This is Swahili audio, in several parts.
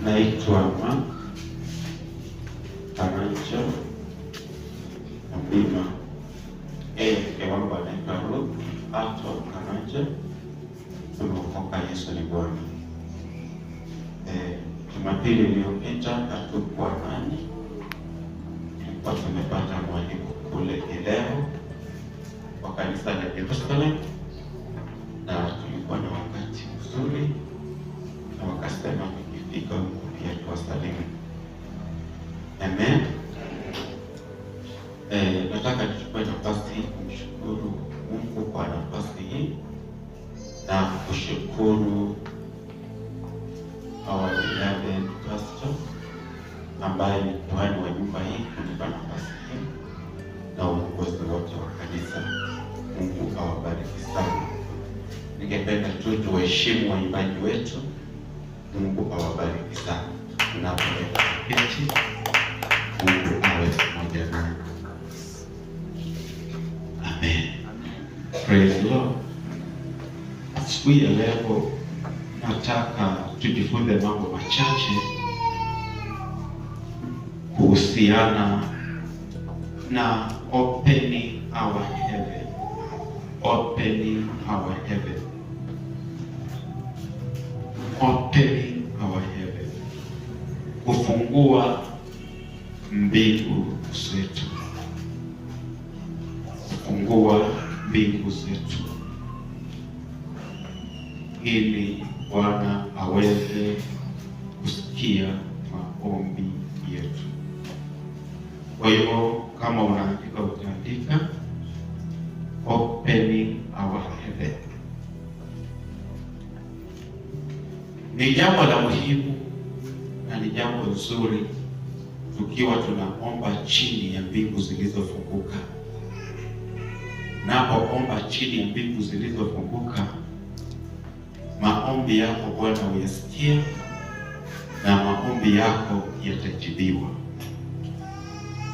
naitwa Mark Karanja Mlima. Mke wangu anaitwa Ruth Ato Karanja. Tumeokoka, Yesu ni Bwana. Jumapili iliyopita hatukuwa nani, tulikuwa tumepata mwaliko kule leo kwa kanisa la Jerusalem, na tulikuwa na wakati mzuri, na wakasema tukifika huko pia tuwasalimu. Amen. Nataka nichukue nafasi hii kumshukuru Mungu kwa nafasi hii na kushukuru our beloved pastor ambaye ni kuhani wa nyumba hii kunipa nafasi hii na uongozi wote wa kanisa. Mungu awabariki sana. Ningependa tu tuheshimu waimbaji wetu. Mungu awabariki sana. Tunapoleta kiti, Mungu awe pamoja nasi. Amen. Praise the Lord. Siku ya leo nataka tujifunze mambo machache kuhusiana na opening our heaven. Opening our heaven. Opening our heaven. Kufungua mbingu zetu. Kufungua mbingu zetu, ili Bwana aweze kusikia maombi yetu. Kwa hivyo kama unaandika utaandika opening our heaven. Ni jambo la muhimu na ni jambo nzuri tukiwa tunaomba chini ya mbingu zilizofunguka. Napoomba chini ya mbingu zilizofunguka, maombi yako Bwana uyasikia na maombi yako yatajibiwa.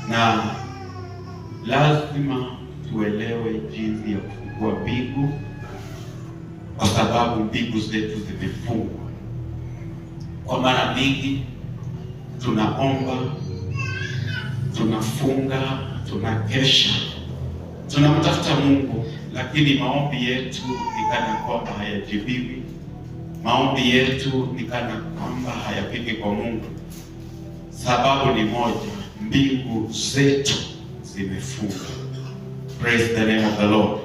Na lazima tuelewe jinsi ya kufungua mbingu, kwa sababu mbingu zetu zimefungwa. Kwa mara mingi tunaomba, tunafunga, tunakesha, tunamtafuta Mungu, lakini maombi yetu ni kana kwamba hayajibiwi. Maombi yetu ni kana kwamba hayafiki kwa Mungu. Sababu ni moja, mbingu zetu zimefunga. Praise the name of the Lord.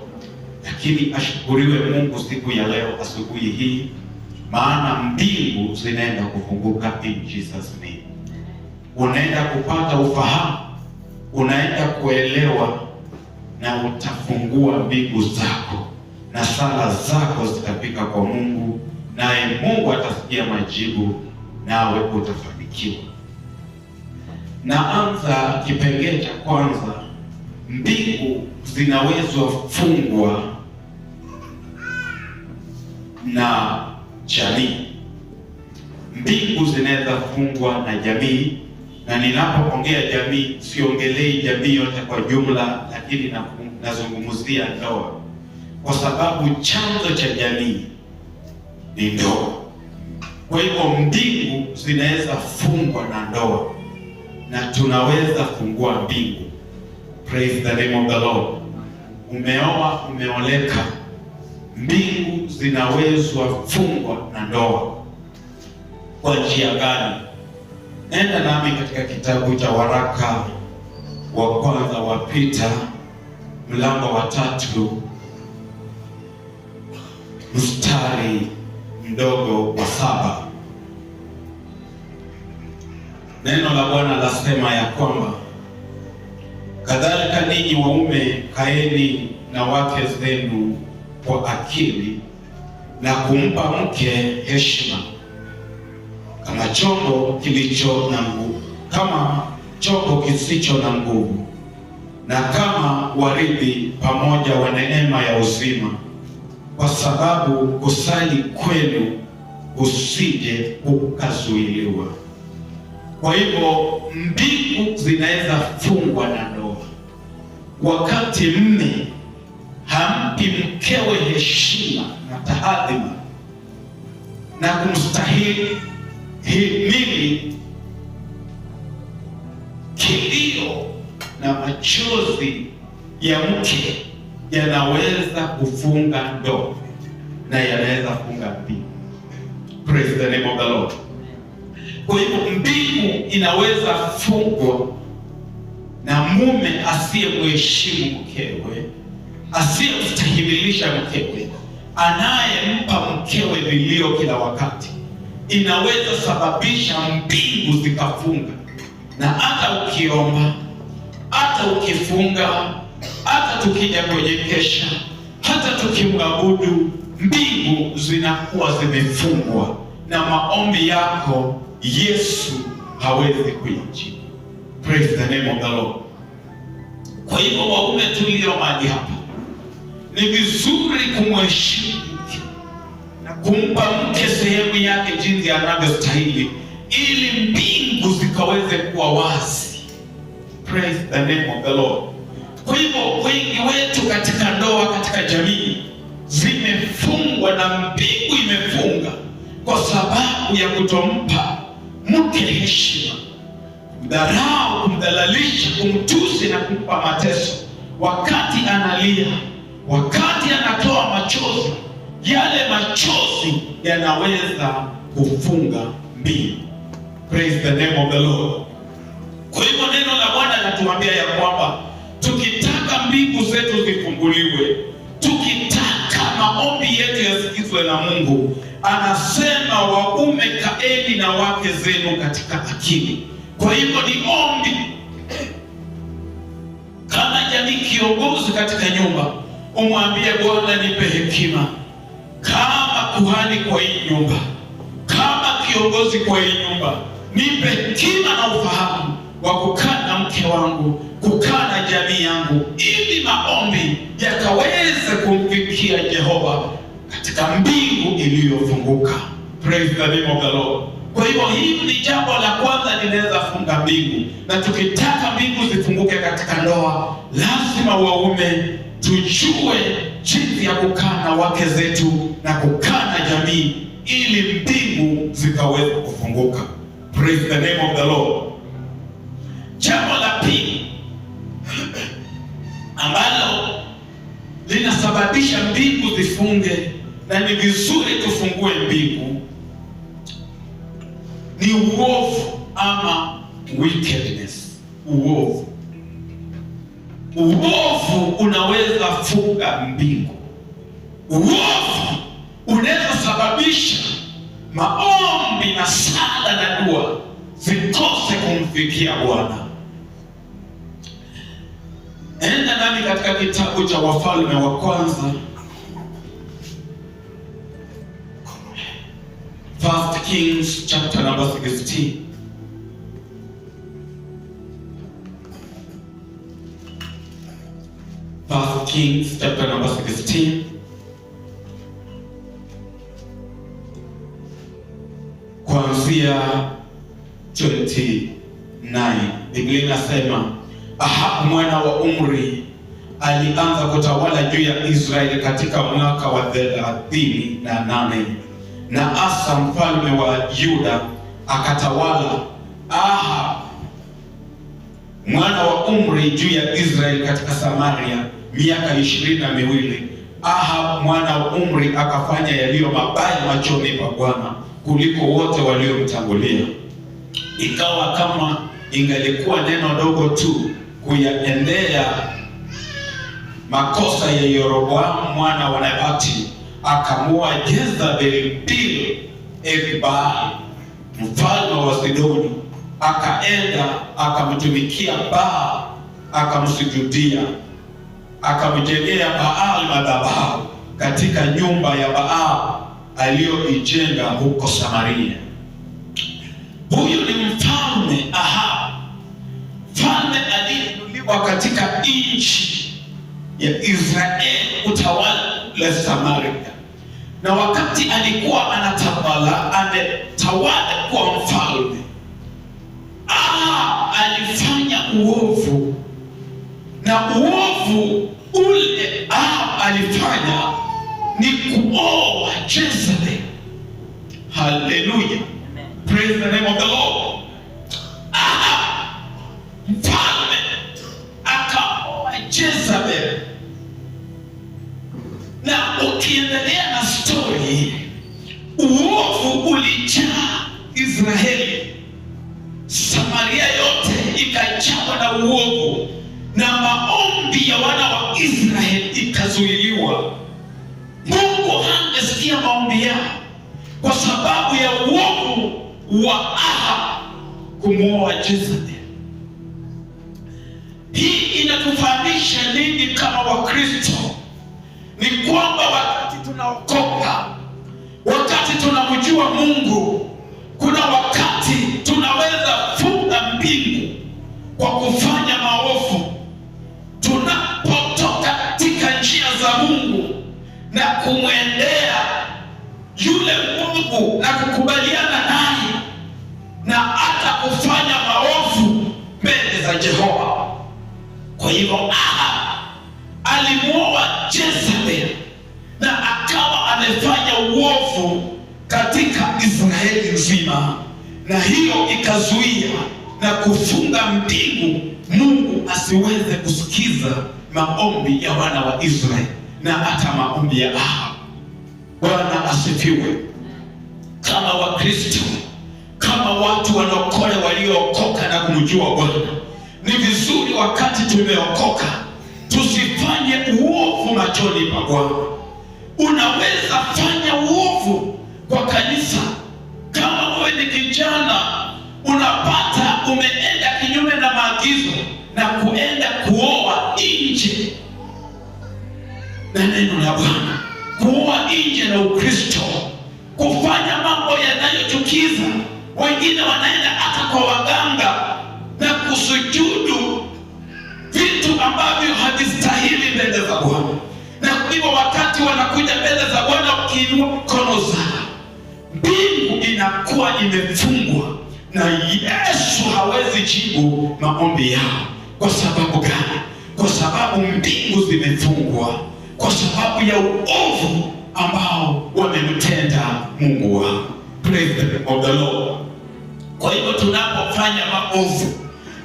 Lakini ashukuriwe Mungu siku ya leo, asubuhi hii, maana mbingu zinaenda kufunguka in Jesus name. Unaenda kupata ufahamu, unaenda kuelewa, na utafungua mbingu zako, na sala zako zitafika kwa Mungu, naye Mungu atasikia majibu, nawe utafanikiwa. Naanza kipengele cha kwanza. Mbingu zinaweza fungwa na jamii. Mbingu zinaweza fungwa na jamii, na ninapoongea jamii siongelei jamii yote kwa jumla, lakini nazungumzia ndoa, kwa sababu chanzo cha jamii ni ndoa. Kwa hivyo mbingu zinaweza fungwa na ndoa, na tunaweza fungua mbingu. Praise the name of the Lord. Umeoa, umeoleka, mbingu zinaweza fungwa na ndoa. Kwa njia gani? Nenda nami katika kitabu cha waraka wa kwanza wa Peter, mlango wa 3, mstari mdogo wa 7. Neno la Bwana lasema ya kwamba, kadhalika ninyi waume kaeni na wake zenu kwa akili, na kumpa mke heshima kama chombo kilicho na nguvu, kama chombo kisicho na nguvu, na kama warithi pamoja wa neema ya uzima, kwa sababu kusali kwenu usije ukazuiliwa. Kwa hivyo mbingu zinaweza fungwa na ndoa. Wakati mme hampi mkewe heshima na tahadhima na kumstahili himili, kilio na machozi ya mke yanaweza kufunga ndoa na yanaweza kufunga mbingu. Praise the name of the Lord. Kwa hivyo mbingu inaweza fungwa na mume asiyemheshimu mkewe, asiyemstahimilisha mkewe, anayempa mkewe vilio kila wakati. Inaweza sababisha mbingu zikafunga, na hata ukiomba, hata ukifunga, hata tukija kwenye kesha, hata tukimwabudu, mbingu zinakuwa zimefungwa na maombi yako Yesu hawezi kuyajibu. Praise the name of the Lord. Kwa hivyo waume tulio mahali hapa, ni vizuri kumheshimu mke na kumpa mke sehemu yake jinsi anavyostahili, ili mbingu zikaweze kuwa wazi. Praise the name of the Lord. Kwa hivyo wengi wetu katika ndoa, katika jamii, zimefungwa na mbingu imefunga kwa sababu ya kutompa mke heshima, kumdharau, kumdhalalisha, kumtusi na kumpa mateso. Wakati analia, wakati anatoa machozi, yale machozi yanaweza kufunga mbingu. Praise the name of the Lord. Kwa hivyo neno la Bwana linatuambia ya kwamba tukitaka mbingu zetu zifunguliwe, tukitaka maombi yetu yasikizwe na Mungu, anasema waume, kaeni na wake zenu katika akili. Kwa hivyo ni ombi. Kama jamii kiongozi katika nyumba, umwambie Bwana, nipe hekima kama kuhani kwa hii nyumba, kama kiongozi kwa hii nyumba, nipe hekima na ufahamu wa kukaa na mke wangu, kukaa na jamii yangu, ili maombi yakaweze kumfikia Jehova katika mbingu iliyofunguka. Praise the name of the Lord. Kwa hivyo hili ni jambo la kwanza linaweza funga mbingu, na tukitaka mbingu zifunguke katika ndoa, lazima waume tujue jinsi ya kukaa na wake zetu na kukaa na jamii, ili mbingu zikaweze kufunguka. Praise the name of the Lord. Jambo la pili ambalo linasababisha mbingu zifunge, na ni vizuri tufungue mbingu, ni uovu ama wickedness. Uovu unaweza funga mbingu. Uovu unaweza sababisha maombi na sala na dua zikose kumfikia Bwana. Enda nami katika kitabu cha Wafalme wa Kwanza, 1 Kings chapter number 16. Kings chapter number 16. Kuanzia 29. Biblia inasema Ahabu mwana wa Omri alianza kutawala juu ya Israeli katika mwaka wa 38, na Asa mfalme wa Yuda akatawala. Ahabu mwana wa Omri juu ya Israeli katika Samaria miaka 22. Ahabu mwana wa Omri akafanya yaliyo mabaya machoni pa Bwana kuliko wote waliomtangulia. Ikawa kama ingalikuwa neno dogo tu kuyaendea makosa ya Yeroboamu mwana wa Nebati, akamua Jezebeli Ethbaal mfalme wa Sidoni, akaenda akamtumikia Baal, akamsujudia, akamjengea Baal madhabahu katika nyumba ya Baal aliyoijenga huko Samaria. Huyu ni mfalme Ahabu, mfalme aliyeinuliwa katika nchi ya Israeli utawala la Samaria, na wakati alikuwa ametawala kwa mfalme, alifanya uovu, na uovu ule alifanya ni kuoa Jezebeli. Haleluya. Praise the name of the Lord. Mfalme akaoa Jezebel, na ukiendelea na story, uovu ulijaa Israeli. Samaria yote ikajawa na uovu, na maombi ya wana wa Israeli ikazuiliwa. Mungu hangesikia maombi yao kwa sababu ya uovu wa Ahab kumwoa Jezebel. Hii inatufahamisha nini kama Wakristo? Ni kwamba wakati tunaokoka, wakati tunamjua Mungu, kuna wakati tunaweza funga mbingu kwa kufanya maovu. Tunapotoka katika njia za Mungu na kumwendea yule Mungu na kukubaliana naye na hata kufanya maovu mbele za Jehova. Kwa hivyo Ahab alimuoa Jezebel na akawa amefanya uovu katika Israeli nzima, na hiyo ikazuia na kufunga mbingu Mungu asiweze kusikiza maombi ya wana wa Israeli na hata maombi ya Ahab. Bwana asifiwe. Kama Wakristo, kama watu wanaokole waliookoka na kumjua Bwana, ni vizuri wakati tumeokoka tusifanye uovu machoni pa Bwana. Unaweza fanya uovu kwa kanisa. Kama wewe ni kijana unapata umeenda kinyume na maagizo na kuenda kuoa nje na neno la Bwana, kuoa nje na Ukristo, kufanya mambo yanayochukiza. Wengine wanaenda hata kwa waganga na kusujudu vitu ambavyo havistahili mbele za Bwana, na kwa hivyo wakati wanakuja mbele za Bwana wakiinua mikono zao, mbingu inakuwa imefungwa na Yesu hawezi jibu maombi yao. Kwa sababu gani? Kwa sababu mbingu zimefungwa, kwa sababu ya uovu ambao wamemtenda Mungu wao. Praise the name of the Lord. Kwa hivyo tunapofanya maovu,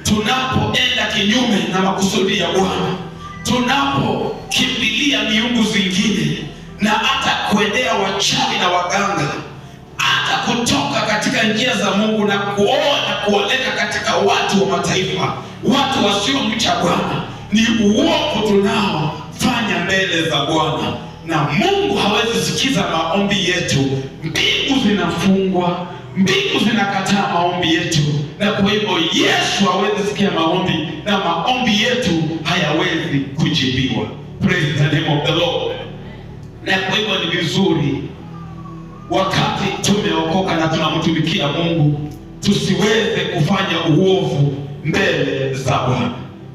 tunapoenda kinyume na makusudi ya Bwana, tunapokimbilia miungu zingine na hata kuendea wachawi na waganga, hata kutoka katika njia za Mungu na kuoa na kuoleka katika watu wa mataifa, watu wasiomcha Bwana, ni uovu tunaofanya mbele za Bwana, na Mungu hawezi sikiza maombi yetu. Mbingu zinafungwa, mbingu zinakataa maombi yetu, na kwa hivyo Yesu hawezi sikia maombi na maombi yetu hayawezi kujibiwa. Praise the name of the Lord. Na kwa hivyo ni vizuri wakati tumeokoka na tunamtumikia Mungu tusiweze kufanya uovu mbele za Bwana.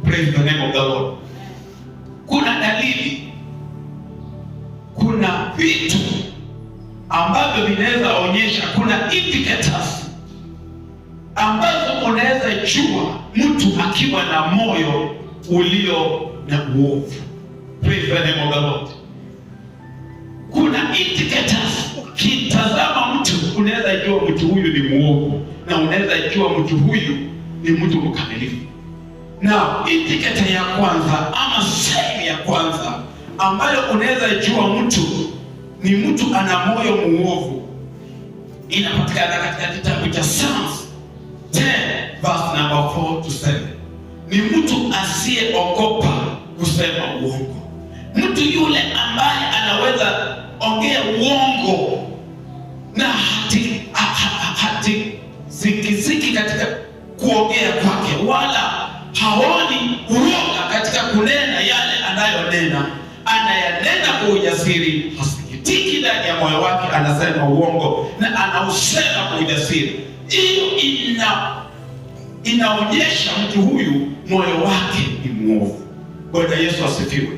Praise the name of the Lord. Kuna dalili, kuna vitu ambavyo vinaweza onyesha, kuna indicators ambazo unaweza jua mtu akiwa na moyo ulio na uovu. Praise the name of the Lord. Kuna indicators, ukitazama mtu unaweza jua mtu huyu ni muovu, na unaweza jua mtu huyu ni mtu mkamilifu. Na indicator ya kwanza ama sign ya kwanza ambayo unaweza jua mtu ni mtu ana moyo muovu inapatikana katika kitabu cha Psalms 10 verse number 4 to 7. Ni mtu asiyeogopa kusema uongo. Mtu yule ambaye anaweza ongea uongo na ziki katika kuongea kwake, wala haoni uoga katika kunena yale anayonena. Anayanena kwa ujasiri, hasikitiki ndani ya moyo wake, anasema uongo na anausema kwa ujasiri. Hiyo inaonyesha mtu huyu moyo wake ni mwovu. Bwana Yesu asifiwe.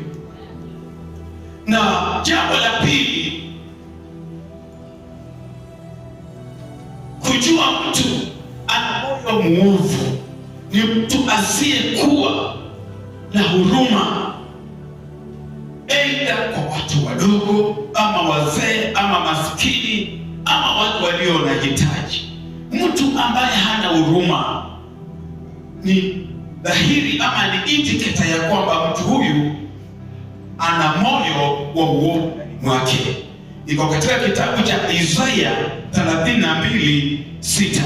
Na jambo la pili, kujua mtu ana moyo mwovu ni mtu asiyekuwa na huruma, aidha kwa watu wadogo ama wazee ama maskini ama watu walio na hitaji. Mtu ambaye hana huruma, ni dhahiri ama ni indicator ya kwamba mtu huyu ana moyo wa uovu mwake. Iko katika kitabu cha Isaya 32:6.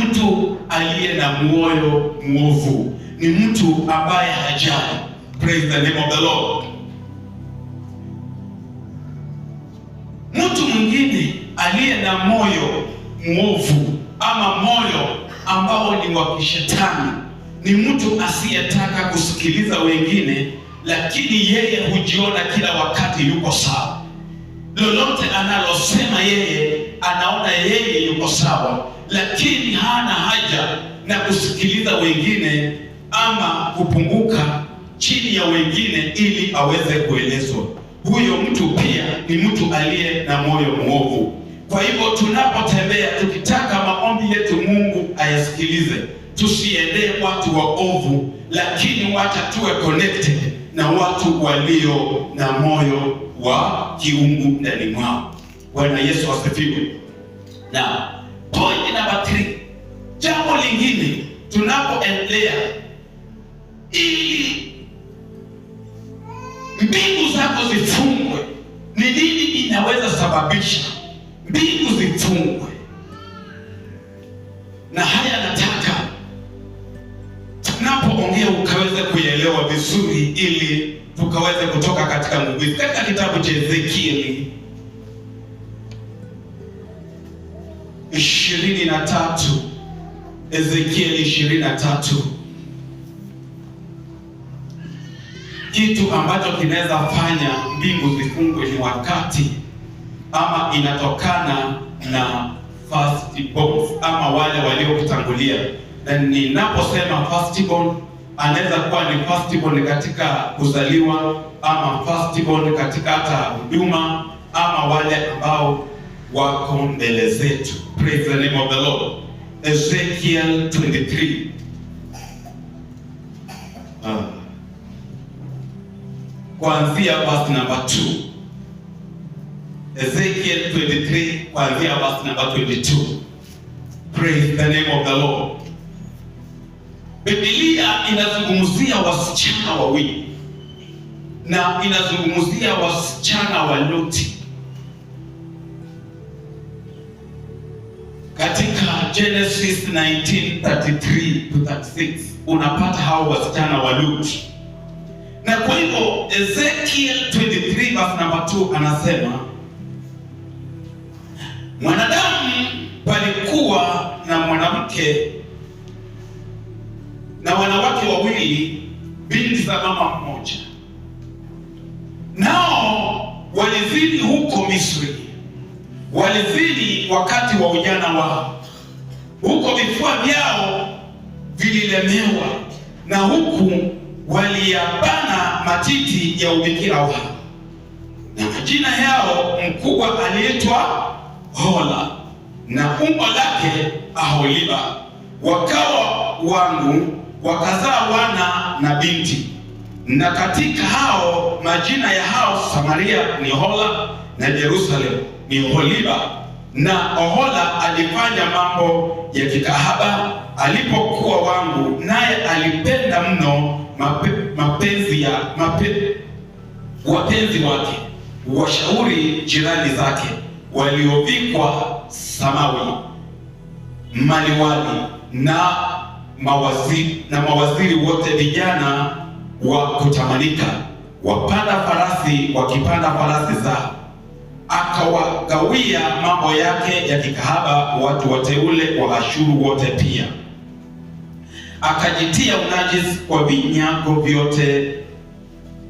Mtu aliye na moyo mwovu ni mtu ambaye hajali. Praise the name of the Lord. Mtu mwingine aliye na moyo mwovu ama moyo ambao ni wa kishetani ni mtu asiyetaka kusikiliza wengine, lakini yeye hujiona kila wakati yuko sawa. Lolote analosema yeye anaona yeye yuko sawa, lakini hana haja na kusikiliza wengine ama kupunguka chini ya wengine ili aweze kuelezwa. Huyo mtu pia ni mtu aliye na moyo mwovu. Kwa hivyo tunapotembea tukitaka maombi yetu Mungu ayasikilize, tusiendee watu waovu, lakini wacha tuwe connected na watu walio na moyo wa kiungu ndani mwao. Bwana Yesu asifiwe. Na point number 3, jambo lingine tunapoendelea, ili mbingu zako zifungwe, ni nini inaweza sababisha mbingu zifungwe? Na haya nataka tunapoongea ukaweze kuelewa vizuri, ili tukaweze kutoka katika nguvu. Katika kitabu cha Ezekieli 23, Ezekieli 23, kitu ambacho kinaweza fanya mbingu zifungwe ni wakati ama inatokana na firstborn ama wale waliokutangulia. Na ninaposema firstborn, anaweza kuwa ni firstborn katika kuzaliwa ama firstborn katika hata huduma ama wale ambao wako mbele zetu. Praise the name of the Lord. Ezekiel 23. Kuanzia verse number 2. Ezekiel 23 kuanzia verse number 22. Praise the name of the Lord. Biblia inazungumzia wasichana wawili na inazungumzia wasichana wa Luti. Katika Genesis 19:33 to 36 unapata hao wasichana wa Luti. Na kwa hivyo Ezekiel 23 verse number 2 anasema, mwanadamu palikuwa na mwanamke na wanawake wawili, binti za mama mmoja, nao walizini huko Misri. Walizini wakati wa ujana wao, huko vifua vyao vililemewa, na huku waliyabana matiti ya ubikira wao. Na majina yao, mkubwa aliitwa Hola na umbo lake Aholiba. Wakawa wangu, wakazaa wana na binti. Na katika hao majina ya hao Samaria ni Hola na Yerusalemu ni Oholiba. Na Ohola alifanya mambo ya kikahaba alipokuwa wangu, naye alipenda mno wapenzi wake, washauri jirani zake, waliovikwa samawi, maliwali na mawaziri wote, vijana wa kutamanika, wapanda farasi wakipanda farasi zao. Akawagawia mambo yake ya kikahaba watu wateule wa Ashuru wote pia. Akajitia unajisi kwa vinyago vyote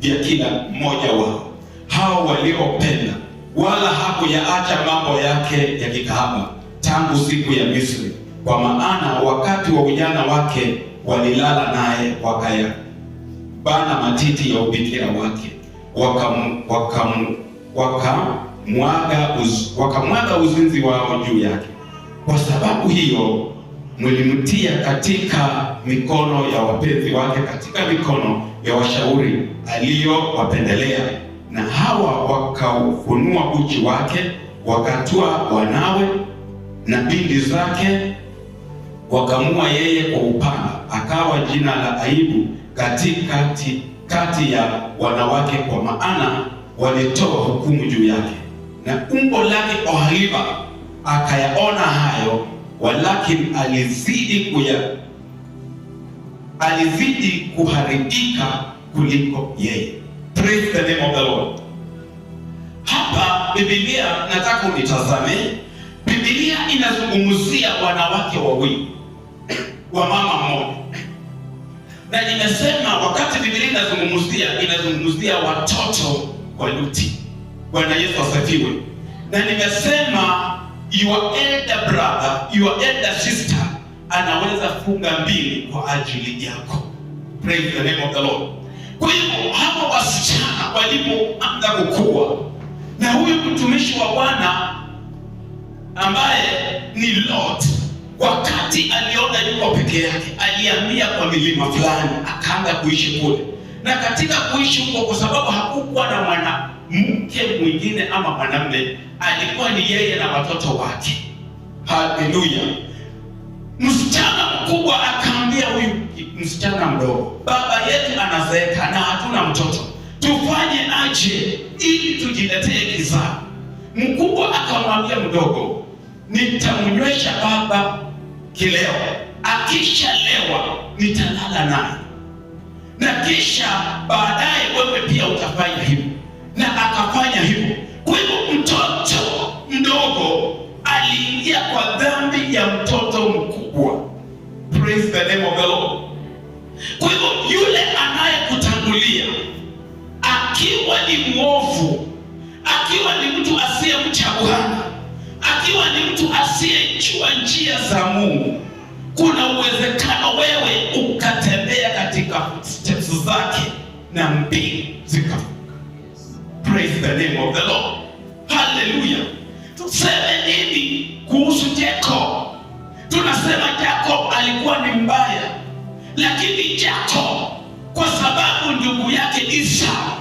vya kila mmoja wao, hao waliopenda, wala hakuyaacha mambo yake ya kikahaba tangu siku ya Misri. Kwa maana wakati wa ujana wake walilala naye, wakayabana matiti ya ubikira wake, wakamwaga uzinzi wao juu yake. Kwa sababu hiyo mlimtia katika mikono ya wapenzi wake, katika mikono ya washauri aliyowapendelea, na hawa wakaufunua uchi wake, wakatoa wanawe na binti zake wakamua yeye kwa upanga, akawa jina la aibu kati ya wanawake, kwa maana walitoa hukumu juu yake. Na umbo lake Oholiba akayaona hayo, walakini alizidi kuharibika kuliko yeye. Praise the name of the Lord. Hapa Biblia, nataka unitazame, Biblia inazungumzia wanawake wawili wa mama mmoja. Na nimesema wakati Biblia inazungumzia watoto wa Luti. Bwana Yesu asifiwe. Na nimesema your elder brother, your elder sister anaweza funga mbili kwa ajili yako. Praise the name of the Lord. Kwa hivyo hapo wasichana walipoanza kukua, na huyu mtumishi wa Bwana ambaye ni Lot, wakati aliona yuko peke yake, alihamia kwa milima fulani, akaanza kuishi kule. Na katika kuishi huko, kwa sababu hakukuwa na mwanamke mwingine ama mwanamume, alikuwa ni yeye na watoto wake. Haleluya. Msichana mkubwa akaambia huyu msichana mdogo, baba yetu anazeeka na hatuna mtoto, tufanye aje ili tujiletee kizao? Mkubwa akamwambia mdogo, nitamnywesha baba kileo, akishalewa nitalala naye, na kisha baadaye wewe pia utafanya hivyo. Na akafanya hivyo. Kwa hivyo mtoto mdogo aliingia kwa dhambi ya mtoto mkubwa. Praise the name of the Lord. Kwa hivyo yule anayekutangulia akiwa ni mwovu, akiwa ni mtu asiyemcha Bwana, akiwa ni mtu asiyejua njia za Mungu, kuna uwezekano wewe ukatembea katika steps zake na mbili zikavuka. Praise the name of the Lord. Hallelujah. Tuseme nini kuhusu Jacob? Tunasema Jacob alikuwa ni mbaya, lakini Jacob kwa sababu ndugu yake Esau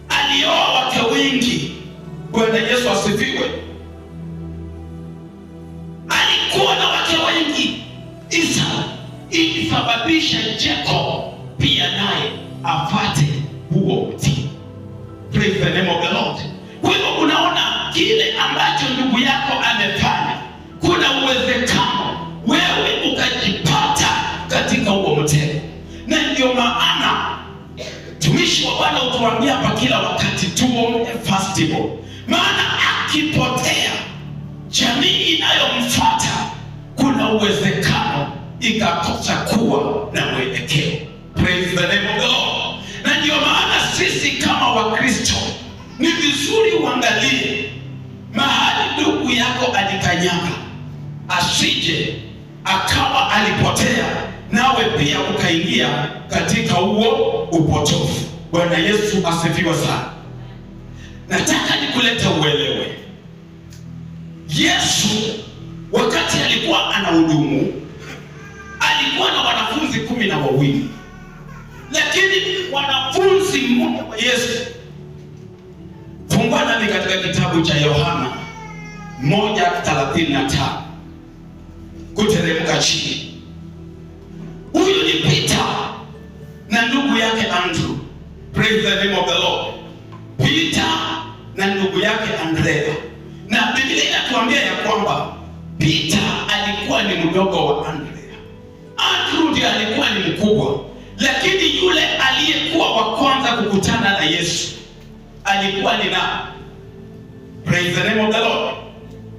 alioa wake wengi. Bwana Yesu asifiwe. Alikuwa na wake wengi Esau, ilisababisha Jacob pia naye afate huo mti. Praise the name of the Lord. Kwa hivyo unaona kile ambacho ndugu yako amefanya, kuna uwezekano wewe ukajipata katika huo mtego. Na ndio maana tumishi wa Bwana utuambia hapa kila wakati tuombe festival. Maana akipotea jamii inayomfuata, kuna uwezekano ikakosa kuwa na mwelekeo. Praise the name of the Lord. Na ndio maana sisi kama Wakristo ni vizuri uangalie mahali ndugu yako alikanyaga, asije akawa alipotea nawe pia ukaingia katika huo upotofu. Bwana Yesu asifiwe sana. Nataka nikulete uelewe, Yesu wakati alikuwa anahudumu alikuwa na wanafunzi 12, lakini wanafunzi mmoja wa Yesu, fungua nami katika kitabu cha Yohana 1:35 kuteremka chini. Huyu ni Peter na ndugu yake Andrew. Praise the name of the Lord. Peter na ndugu yake Andrea. Na Biblia inatuambia ya kwamba Peter alikuwa ni mdogo wa Andrea. Andrew ndiye alikuwa ni mkubwa, lakini yule aliyekuwa wa kwanza kukutana na Yesu alikuwa ni nani? Praise the name of the Lord.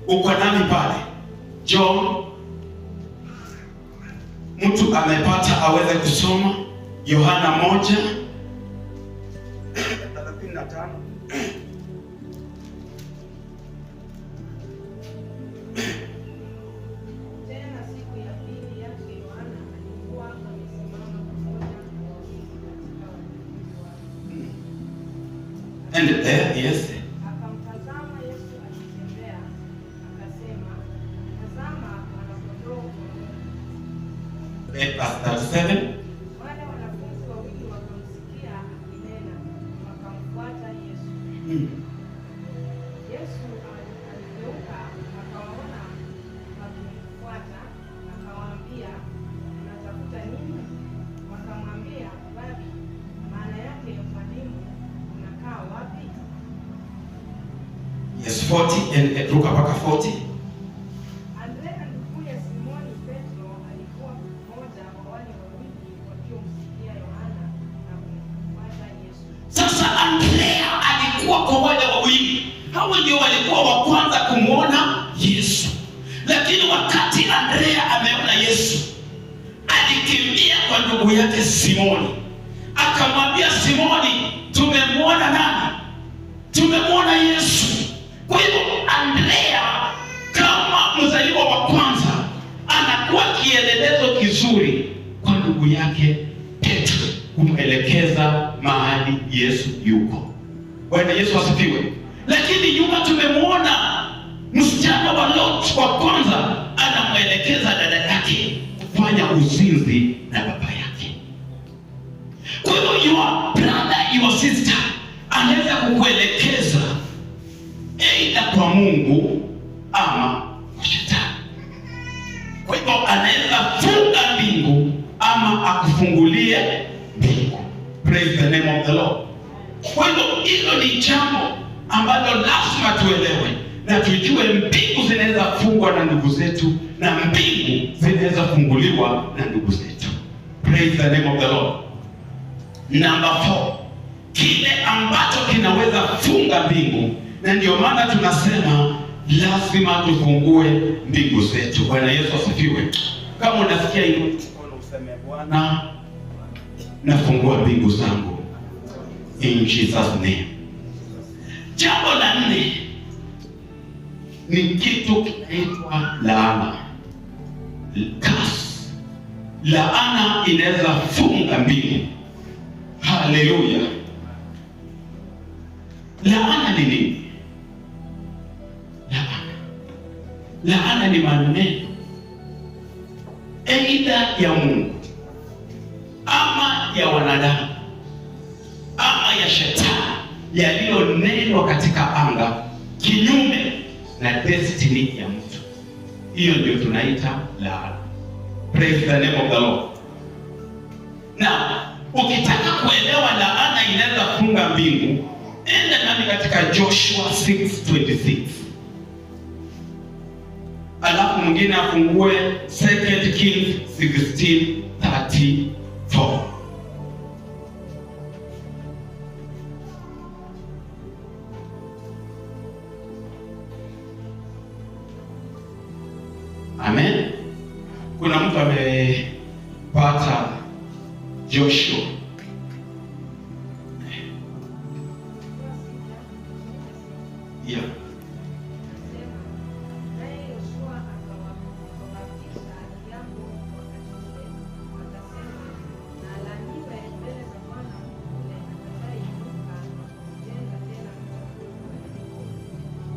Uko nami pale John, mtu amepata aweze kusoma Yohana 1:35. And there, yes. Akamtazama Yesu akitembea, akasema, tazama mwana-kondoo. Verse 37. Wale wanafunzi wawili wakamsikia akinena, wakamfuata Yesu. Yesu aligeuka akawaona, 40, ruka mpaka 40. Andrea nduguye Simoni Petro alikuwa mmoja wa wale wawili waliomsikia Yohana na kumfuata Yesu. Sasa Andrea alikuwa kwa wale wawili. Hao ndio walikuwa wa kwanza kumwona Yesu. Lakini wakati Andrea ameona Yesu, alikimbia kwa ndugu yake Simoni. Akamwambia Simoni, tumemwona nani? Tumemwona Yesu. Kwa hivyo Andrea kama mzaliwa wa kwanza anakuwa kielelezo kizuri kwa ndugu yake Petro kumwelekeza mahali Yesu yuko. Bwana Yesu asifiwe. Lakini nyuma tumemwona msichana wa Lot wa kwanza anamwelekeza dada yake kufanya uzinzi na baba yake. Kwa hivyo your brother, your sister anaweza kukuelekeza aidha kwa Mungu ama kwa Shetani. Kwa hivyo anaweza funga mbingu ama akufungulie mbingu. Praise the name of the Lord. Kwa hivyo hilo ni jambo ambalo lazima tuelewe na tujue, mbingu zinaweza fungwa na ndugu zetu na mbingu zinaweza funguliwa na ndugu zetu. Praise the name of the Lord. Number 4, kile ambacho kinaweza funga mbingu, na ndio maana tunasema lazima tufungue mbingu zetu. Bwana Yesu asifiwe. Kama unasikia hilo, useme Bwana, nafungua mbingu zangu in Jesus name. Jambo la 4 ni kitu kinaitwa laana. Curse. Laana inaweza funga mbingu. Haleluya. Laana ni nini? Laana ni maneno aidha ya Mungu ama ya wanadamu ama ya Shetani yaliyonenwa katika anga kinyume na destiny ya mtu. Hiyo ndio tunaita laana. Praise the name of the Lord. Na ukitaka kuelewa laana inaweza funga mbingu, enda nami katika Joshua 6:26. Alafu mwingine afungue 2 Kings 16:34. Amen. Kuna mtu amepata Joshua? Yeah.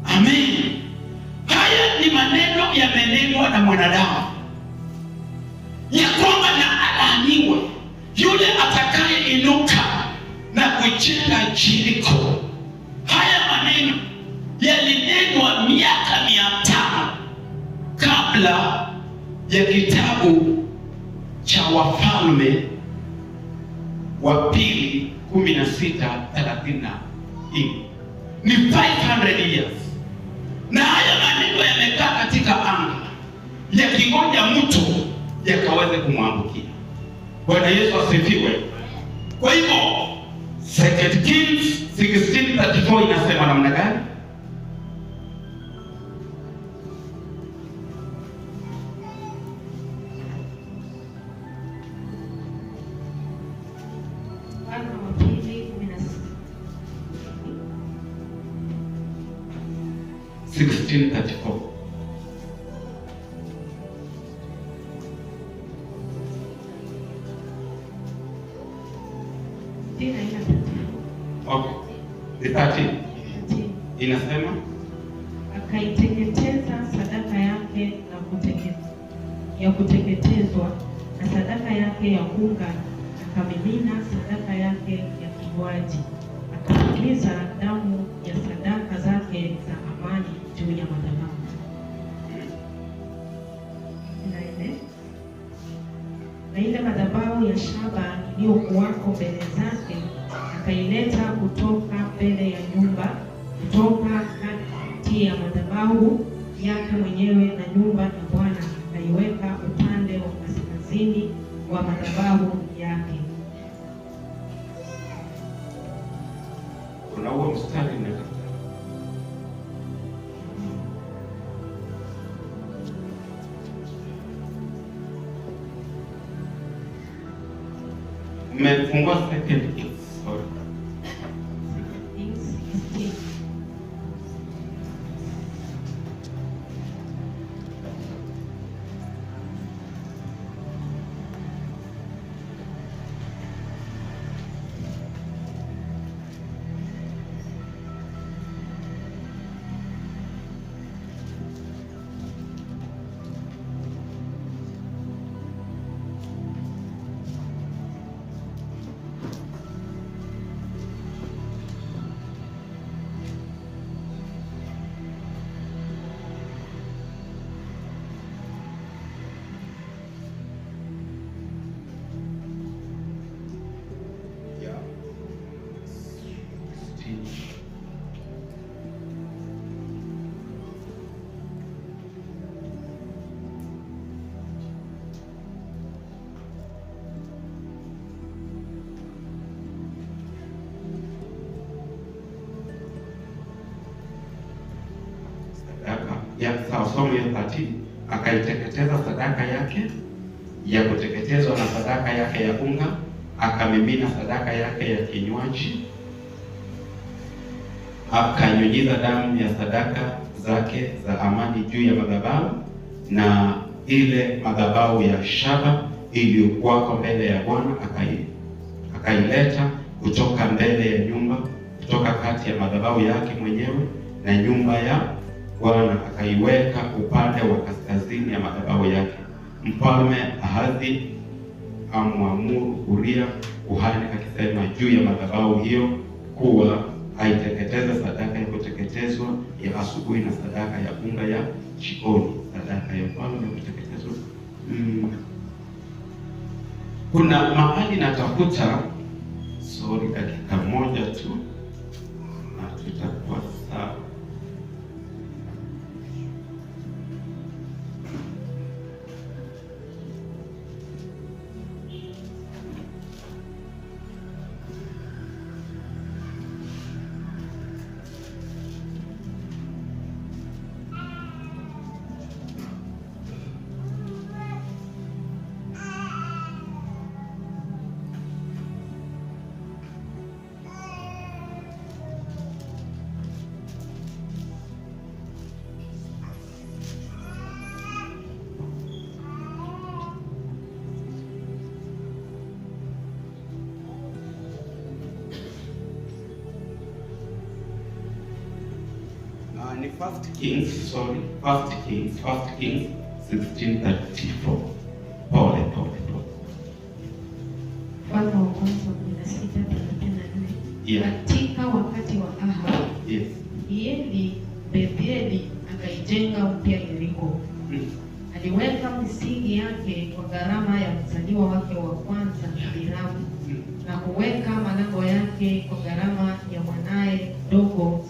Amen. Haya ni maneno yamenenwa na mwanadamu ya kwamba na alaaniwe yule atakayeinuka na kujenga Jeriko. Haya maneno yalinenwa miaka 500 kabla ya kitabu cha Wafalme wa Pili 16:30. Ni 500 years. Na haya maneno yamekaa katika anga yakingoja mtu yakaweze kumwangukia. Bwana Yesu asifiwe. Kwa hivyo 2 Kings 16:34 inasema namna gani? Wafalme wa Pili 16:34. Okay. The 30 inasema akaiteketeza sadaka yake ya kuteketezwa na sadaka yake ya unga, akamimina sadaka yake ya kinywaji, akafukiza damu ya sadaka zake za amani juu ya madhabahu. Na ile madhabahu ya shaba iliyokuwako mbele zake akaileta kutoka mbele ya nyumba, kutoka kati ya madhabahu yake mwenyewe na nyumba ya Bwana, akaiweka upande wa kaskazini wa madhabahu yake. Kuna huo mstari na mmefungua Second Kings, sorry. Ya somo ya 30, akaiteketeza sadaka yake ya kuteketezwa na sadaka yake ya unga, akamimina sadaka yake ya kinywaji, akanyunyiza damu ya sadaka zake za amani juu ya madhabahu na ile madhabahu ya shaba iliyokuwako mbele ya Bwana, akaileta kutoka mbele ya nyumba, kutoka kati ya madhabahu yake mwenyewe na nyumba ya Bwana, akaiweka upande wa kaskazini ya madhabahu yake. Mfalme Ahazi amwamuru Uria kuhani akisema juu ya madhabahu hiyo kuwa aiteketeza sadaka ya kuteketezwa ya asubuhi na sadaka ya unga ya jikoni, sadaka ya mfalme ya kuteketezwa. Kuna mahali natafuta, sorry, dakika moja tu na tutakuwa sawa. Ni First Kings 16:34. Pole. Mfalme wa kwanza 16:34. Yeah. Katika wakati wa Ahab, Yes. Yeli Betheli akaijenga upya Yeriko. Aliweka misingi yake kwa gharama ya mzaliwa wake wa kwanza Hiramu, na kuweka malango yake kwa gharama ya mwanaye mdogo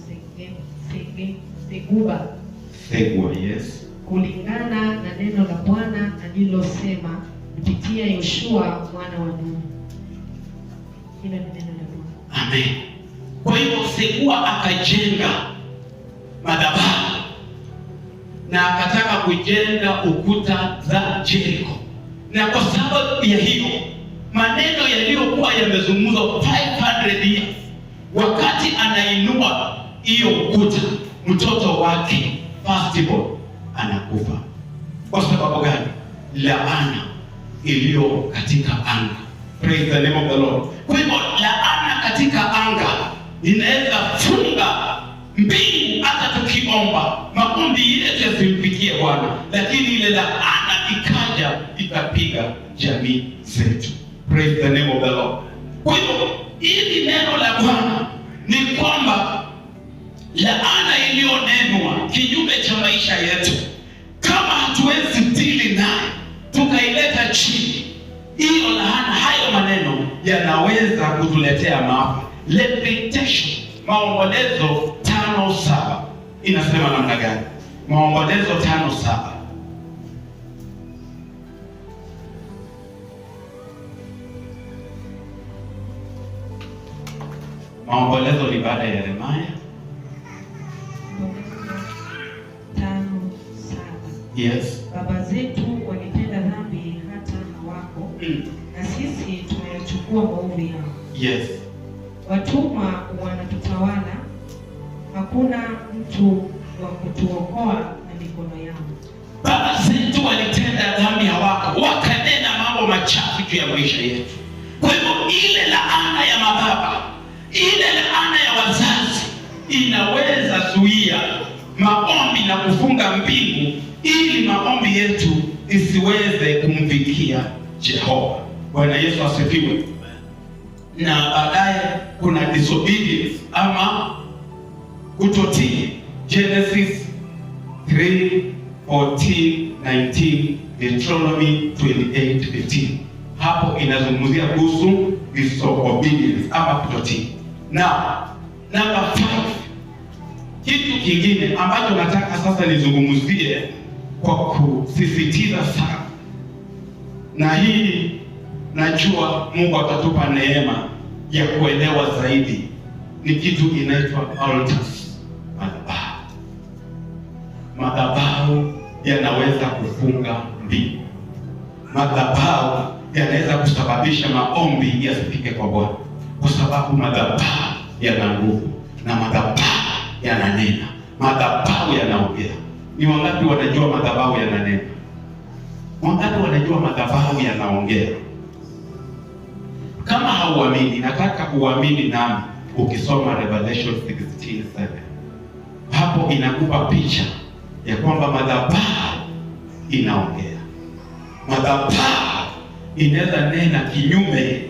Segua, yes. Kulingana na neno la Bwana alilosema kupitia Yoshua mwana wa Nuni. Hilo ni neno la Bwana. Amen. Kwa hiyo Segua akajenga madhabahu na akataka kujenga ukuta za Jericho, na kwa sababu ya hiyo maneno yaliyokuwa yamezungumzwa 500 years, wakati anainua hiyo ukuta, mtoto wake firstborn anakufa. Kwa sababu gani? Laana iliyo katika anga. Praise the name of the Lord. Kwa hivyo laana katika anga inaweza funga mbingu, hata tukiomba maombi yetu yasimfikie Bwana, lakini ile laana ikaja ikapiga jamii zetu. Praise the name of the Lord. Kwa hivyo hili neno la Bwana ni kwamba laana iliyonenwa kinyume cha maisha yetu, kama hatuwezi dili naye tukaileta chini, hiyo laana, hayo maneno yanaweza kutuletea maafa. Lamentation, Maombolezo 5:7 inasema namna gani? Maombolezo 5:7. Maombolezo ni baada ya Yeremia 5:7. Yes. Baba zetu walitenda dhambi hata hawako, na sisi tumeyachukua maovu yao. Yes. Watumwa wanatutawala, hakuna mtu wa kutuokoa na mikono yao. Baba zetu walitenda dhambi hawako, wakanena mambo machafu juu ya maisha yetu. Kwa hivyo ile laana ya mababa, ile laana ya wazazi inaweza zuia maombi na kufunga mbingu ili maombi yetu isiweze kumfikia Jehova. Bwana Yesu asifiwe. Na baadaye kuna disobedience ama kutotii. Genesis 3:14-19, Deuteronomy 28:15. Hapo inazungumzia kuhusu disobedience ama kutotii. Na number 5, kitu kingine ambacho nataka sasa nizungumzie kwa kusisitiza sana, na hii najua Mungu atatupa neema ya kuelewa zaidi, ni kitu inaitwa altars, madhabahu. Madhabahu yanaweza kufunga mbingu. Madhabahu yanaweza kusababisha maombi yasifike kwa Bwana, kwa sababu madhabahu yana nguvu na madhabahu yananena, madhabahu yanaongea. Ni wangapi wanajua madhabahu yananena? Wangapi wanajua madhabahu yanaongea? Kama hauamini, nataka uamini nami ukisoma Revelation 16:7. Hapo inakupa picha ya kwamba madhabahu inaongea. Madhabahu inaweza nena kinyume,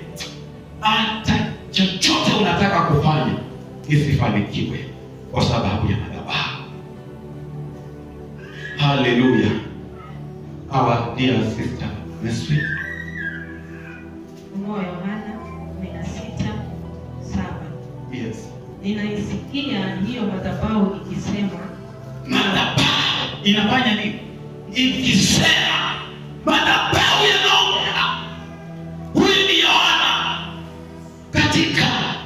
hata chochote unataka kufanya isifanikiwe kwa sababu ya madhabahu. Hallelujah. Our dear sister Mesri. Yohana 16:7. Yes. Ninaisikia hiyo madhabahu ikisema. Madhabahu inafanya nini? Ikisema. Madhabahu yanaongea. Huyu ni Yohana katika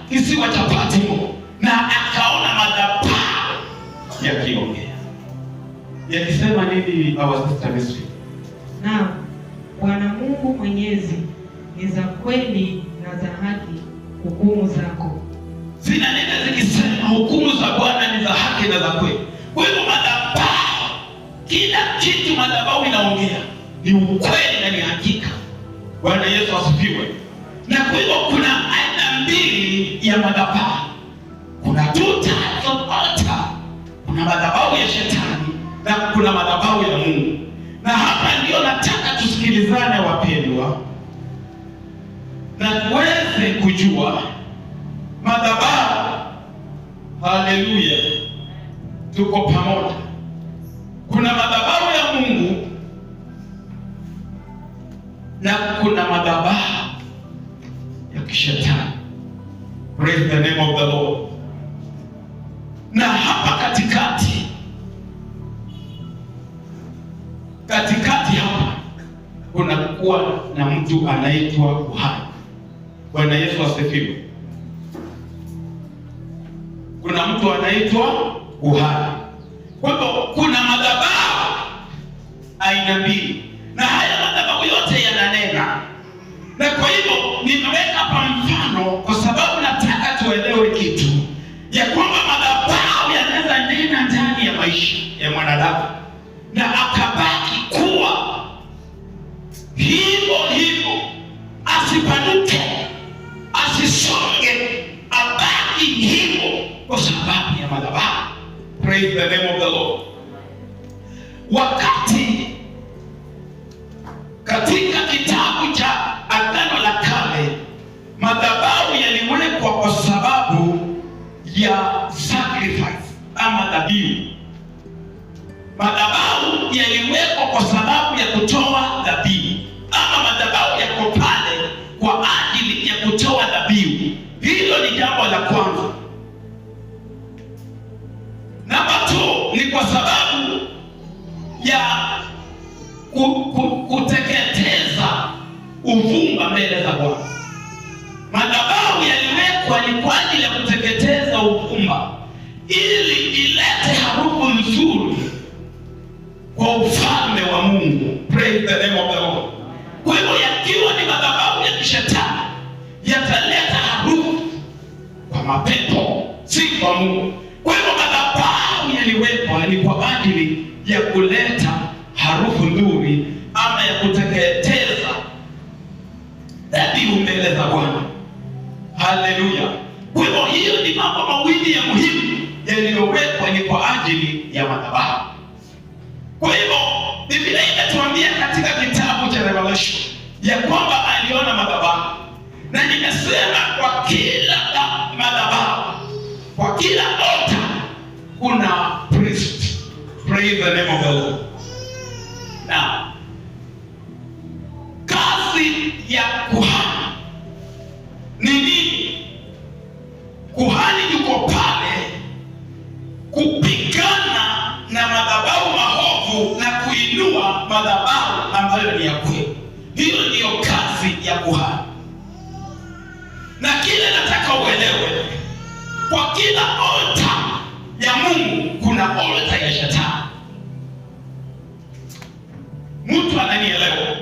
kisiwa cha Patmo, na akaona madhabahu yakiongea. Yakisema nini, our sister Mesri? Naam, Bwana Mungu Mwenyezi, ni za kweli na za haki hukumu zako. Zinanena zikisema hukumu za Bwana ni za haki na za kweli. Kwa hivyo madhabahu, kila kitu madhabahu inaongea ni ukweli na ni hakika. Bwana Yesu asifiwe. Na kwa hivyo kuna aina mbili ya madhabahu. Kuna two types of altar. Kuna madhabahu ya shetani na kuna madhabahu ya Mungu. Na hapa ndio nataka tusikilizane wapendwa, na tuweze kujua madhabahu. Haleluya, tuko pamoja. Kuna madhabahu ya Mungu na kuna madhabahu ya kishetani. Praise the name of the Lord. Na hapa katikati hapa kuna kuwa na mtu anaitwa kuhani. Bwana Yesu asifiwe. Kuna mtu anaitwa kuhani. Kwa hivyo kuna madhabahu aina mbili, na haya madhabahu yote yananena. Na kwa hivyo nimeweka hapa mfano kwa sababu nataka tuelewe kitu ya kwamba madhabahu yanaweza nena ndani ya maisha ya mwanadamu na akabaki kuwa hivyo hivyo, asipanuke, asisonge, abaki hivyo kwa sababu ya madhabahu. Praise the name of the Lord. Wakati katika kitabu cha Agano la Kale madhabahu yaliwekwa kwa sababu ya sacrifice ama dhabihu. Madhabahu yaliwekwa kwa sababu ya kutoa dhabihu, ama madhabahu yako pale kwa ajili ya kutoa dhabihu. Hilo ni jambo la kwanza. Namba 2, kuteketeza uvumba mbele za Bwana. Madhabahu yaliwekwa ni kwa ajili ya kuteketeza uvumba, ili ilete harufu nzuri kwa ufalme wa Mungu. Praise the name of the Lord. Kwa hivyo yakiwa ni madhabahu ya kishetani, yataleta harufu kwa mapepo, si kwa Mungu. Kwa hivyo madhabahu yaliwekwa ni kwa ajili ya kuleta harufu nzuri ama ya kuteketeza dhabihu mbele za Bwana. Haleluya. Kwa hivyo hiyo ni mambo mawili ya muhimu yaliyowekwa ni kwa ajili ya madhabahu. Kwa hivyo Biblia inatuambia katika kitabu cha Revelation ya kwamba aliona madhabahu, na nimesema kwa kila madhabahu, kwa kila altar kuna priest. Praise the name of the Lord. Now, kazi ya kuhani ni nini? Kuhani yuko pale kupigana na madhabahu maovu na kuinua madhabahu ambayo ni ya kweli. Hiyo ndiyo kazi ya kuhani. Na kile nataka uelewe, kwa kila altar ya Mungu kuna altar ya shetani. Mtu ananielewa?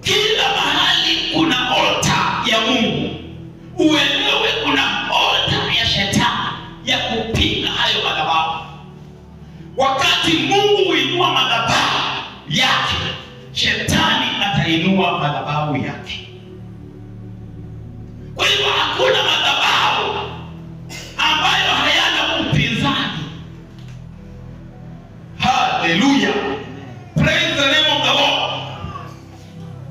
Kila mahali kuna altar ya Mungu. Uelewe kuna altar ya shetani ya kupinga hayo madhabahu. Wakati Mungu huinua madhabahu yake, shetani atainua madhabahu yake. Kwa hivyo hakuna madhabahu ambayo hayana upinzani. Haleluya. Praise the name of the Lord.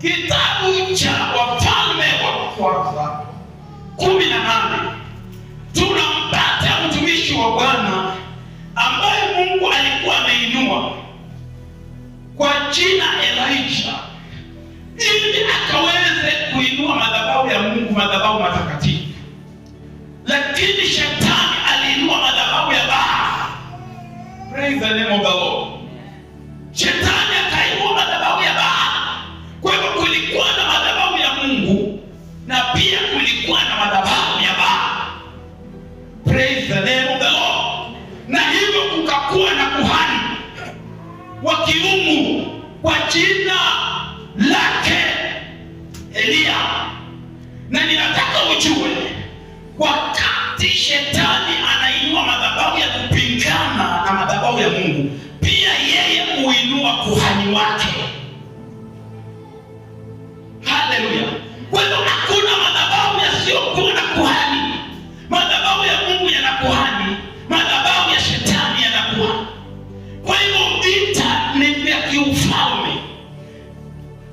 Kitabu cha Wafalme wa Kwanza 18 tunampata mtumishi wa Bwana ambaye Mungu alikuwa ameinua kwa jina Elijah, ili akaweze kuinua madhabahu ya Mungu, madhabahu matakatifu. Lakini shetani aliinua madhabahu ya Baali. Praise the name of the Lord. Shetani akainua madhabahu ya Baali. Kwa hivyo kulikuwa na madhabahu ya Mungu na pia kulikuwa na madhabahu ya Baali. Praise the name of the Lord. Na hivyo kukakuwa na kuhani wa kiungu kwa jina lake Elia. Na ninataka ujue, wakati shetani anainua madhabahu ya kupingana na madhabahu ya Mungu, pia yeye huinua kuhani wake. Haleluya. Kwa hivyo hakuna madhabahu yasiyokuwa na kuhani. Madhabahu ya Mungu yana kuhani, madhabahu ya shetani yana kuhani. Kwa hivyo vita ni vya kiufalme.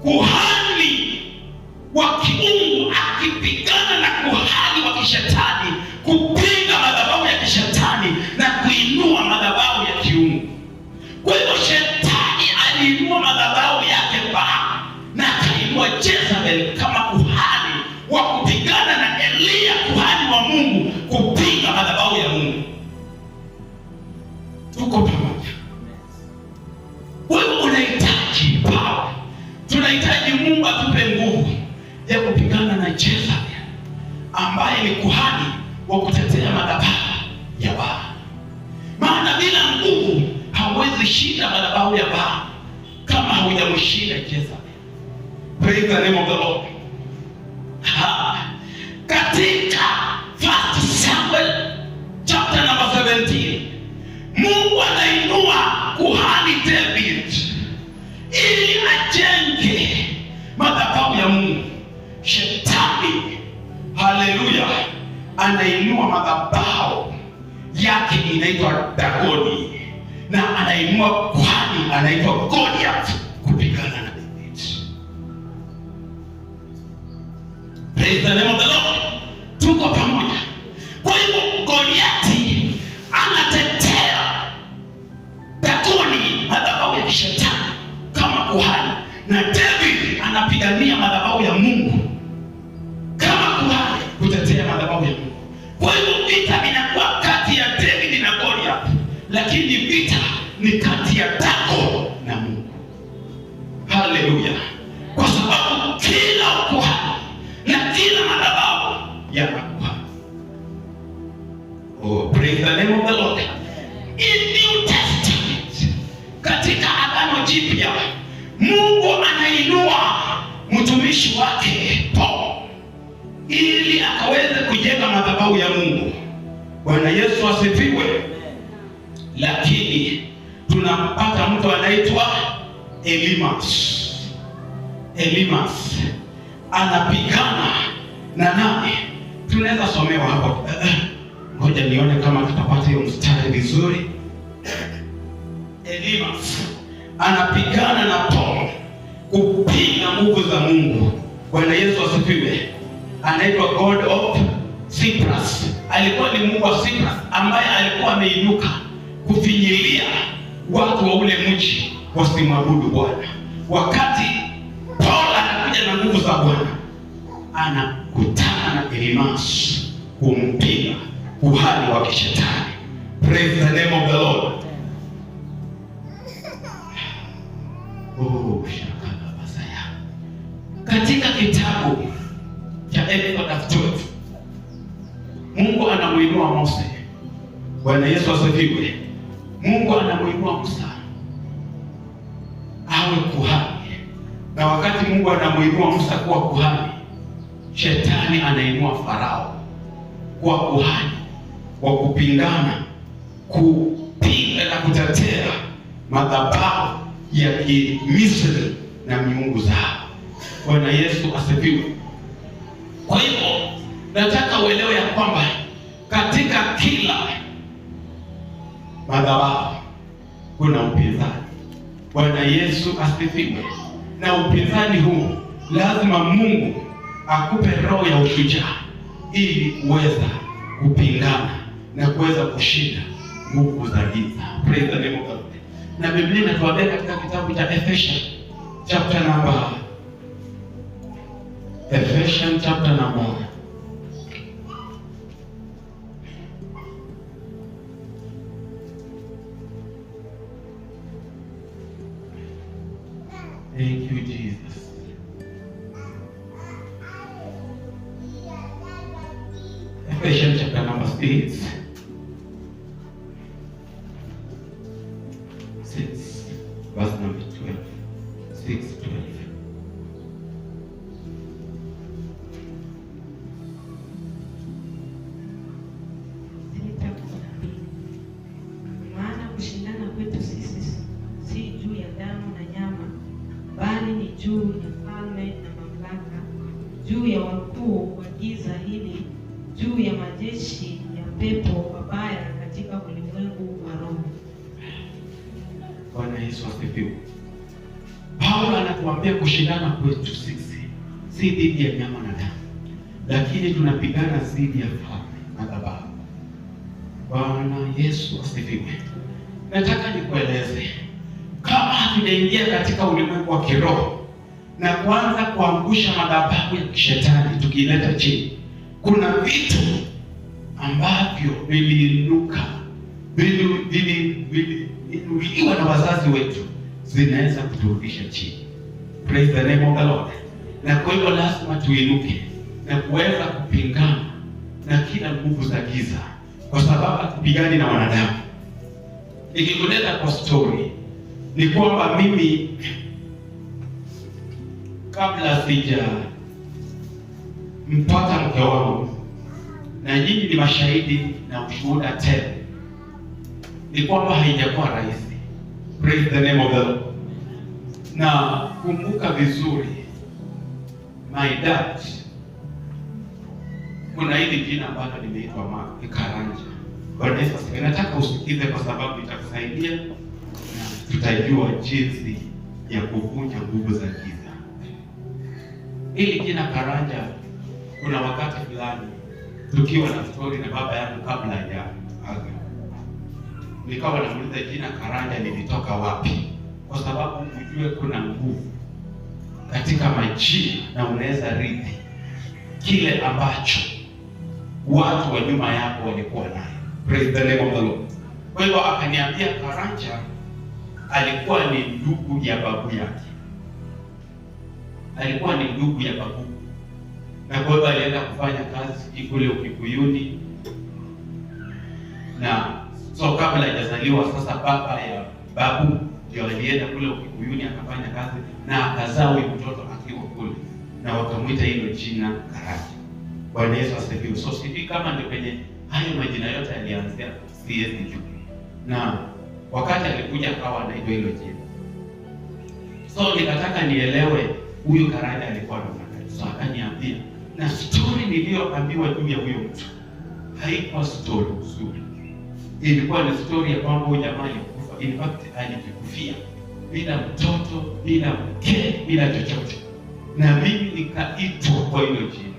Kuhani wa kiungu akipigana na kuhani wa kishetani, kupinga madhabahu ya kishetani na kuinua madhabahu ya kiungu. Kwa hivyo shetani aliinua madhabahu yake Baali na akainua Jezebel kama kuhani wa kupigana na Elia, kuhani wa Mungu, kupinga madhabahu ya Mungu. Tuko pamoja? Wewe unahitaji power. Tunahitaji Mungu atupe nguvu ya kupigana na Jezebel ambaye ni kuhani wa kutetea madhabahu ya Baali. Maana bila nguvu hauwezi shinda madhabahu ya Baali kama haujamshinda Jezebel. Praise the name of the Lord. Katika 1 Samuel chapter number 17, Mungu anainua kuhani David ili ajenge madhabahu ya Mungu. Shetani, haleluya, anainua madhabahu yake inaitwa Dagoni, na anainua kuhani anaitwa Goliath kupigana na David. Praise the name of the Lord. Tuko pamoja? Kwa hivyo Goliathi anatetea Dagoni, madhabahu ya shetani, kama kuhani, na David anapigania madhabahu ya Mungu kama kuhani, kutetea madhabahu ya Mungu. Kwa hivyo vita vinakuwa kati ya David na Goliath, lakini vita ni kati ya Dagon na Mungu. Haleluya! Kwa sababu kila ukuhani na kila madhabahu yana kuhani. Oh, praise the name of the Lord. In New Testament, katika Agano Jipya, Mungu anainua mtumishi wake Paul ili akaweze kujenga madhabahu ya Mungu. Bwana Yesu asifiwe. Lakini tunampata mtu anaitwa Elimas anapigana na nani? Tunaweza somewa hapo. Ngoja nione kama tutapata hiyo mstari vizuri. Elimas anapigana na Paul kupinga nguvu za Mungu. Bwana Yesu asifiwe. Anaitwa God of Cyprus. Alikuwa ni Mungu wa Cyprus ambaye alikuwa ameinuka kufinyilia watu wa ule mji wasimwabudu Bwana. Wakati Paul anakuja na nguvu za Bwana, anakutana na Elimas kumpinga kuhani wa kishetani. Praise the name of the Lord. Oh, shakala basaya. Katika kitabu cha Exodus 12, Mungu anamuinua Mose. Bwana Yesu asifiwe. Mungu anamuinua Musa awe kuhani. Na wakati Mungu anamuinua Musa kuwa kuhani, shetani anainua Farao kuwa kuhani wa kupingana, kupinga na kutetea madhabahu ya Misri na miungu zao. Bwana Yesu asifiwe. Kwa hivyo nataka uelewe ya kwamba katika kila madhabahu kuna upinzani. Bwana Yesu asifiwe. Na upinzani huu lazima Mungu akupe roho ya ushujaa ili kuweza kupingana na kuweza kushinda nguvu za giza. Praise the name of God. Na Biblia inatuambia katika kitabu cha Ephesians chapter number 6 verse number 12. 6:12. Maana kushindana kwetu sisi si juu ya damu na nyama, bali ni juu ya falme na mamlaka, juu ya wakuu wa giza hili, juu ya majeshi ya pepo wabaya katika ulimwengu wa roho. Bwana Yesu asifiwe. Paulo anatuambia kushindana kwetu sisi si dhidi ya nyama na damu, lakini tunapigana dhidi ya falme na madhabahu. Bwana Yesu asifiwe. Nataka nikueleze, kama hatujaingia katika ulimwengu wa kiroho na kuanza kuangusha madhabahu ya kishetani tukileta chini, kuna vitu ambavyo viliinuka, viliinuliwa na wazazi wetu, zinaweza kuturudisha chini. Praise the name of the Lord. Na kwa hivyo lazima tuinuke na kuweza kupingana na kila nguvu za giza, kwa sababu hatupigani na wanadamu. Nikikuleta kwa story, ni kwamba mimi kabla sija mpata mke wangu, na nyinyi ni mashahidi na ushuhuda tele, ni kwamba haijakuwa rahisi. Praise the name of the Lord. Na kumbuka vizuri, my dad, kuna hili jina ambalo limeitwa Karanja. Bwana Yesu asifiwe. Nataka usikize kwa sababu itakusaidia na tutajua jinsi ya kuvunja nguvu za giza. Hili jina Karanja, kuna wakati fulani tukiwa na story na baba yangu kabla ya aga, nikawa namuuliza jina Karanja lilitoka wapi, kwa sababu ujue kuna nguvu katika majina na unaweza rithi kile ambacho watu wa nyuma yako walikuwa nayo. Praise the name of the Lord. Kwa hivyo akaniambia Karanja alikuwa ni ndugu ya babu yake, alikuwa ni ndugu ya babu, na kwa hiyo alienda kufanya kazi kule Ukikuyuni, na so kabla hajazaliwa sasa baba ya babu ndio alienda kule Ukikuyuni akafanya kazi na akazaa huyu mtoto akiwa kule, na wakamwita hilo jina Karanja. Bwana Yesu asifiwe. So sisi kama ndio kwenye hayo majina yote alianzia CSD, na wakati alikuja akawa anaitwa hilo jina. So nikataka nielewe huyu Karanja alikuwa na nani. So akaniambia, na story niliyoambiwa juu ya huyo mtu haikuwa story nzuri. Ilikuwa ni story ya kwamba huyu jamaa alikufa. In fact alikufia bila mtoto, bila mke, bila chochote. Na mimi nikaitwa kwa hilo jina.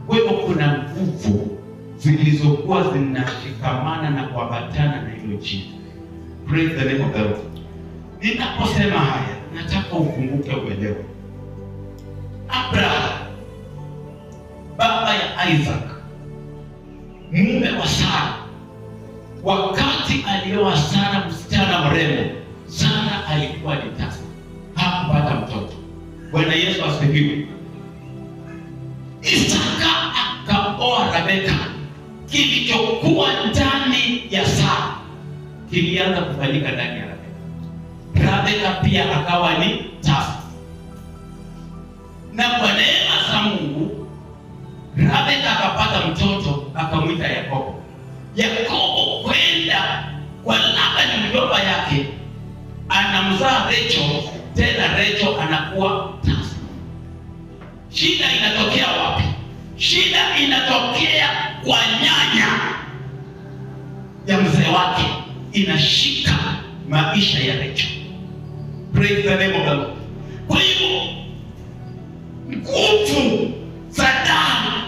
Kwa hivyo kuna nguvu zilizokuwa zinashikamana na kuambatana na hilo jina. Praise the name of the Lord. Ninaposema haya, nataka ukumbuke, uelewe. Abraham, baba ya Isaac, mume wa Sara, wakati alioa Sara msichana mrembo, Sara alikuwa ni tasa, hakupata mtoto. Bwana Yesu asifiwe. Isaka akaoa Rebeka. Kilichokuwa ndani ya Sara kilianza kufanyika ndani ya Rebeka. Rebeka pia akawa ni tasa, na kwa neema za Mungu Rebeka akapata mtoto akamwita Yakobo. Yakobo kwenda kwa Labani mjomba yake, anamzaa Rachel, tena Rachel anakuwa tasa. Shida inatokea wapi? Shida inatokea kwa nyanya ya mzee wake, inashika maisha ya Rachel. Praise the name of the Lord. Kwa hivyo nguvu za damu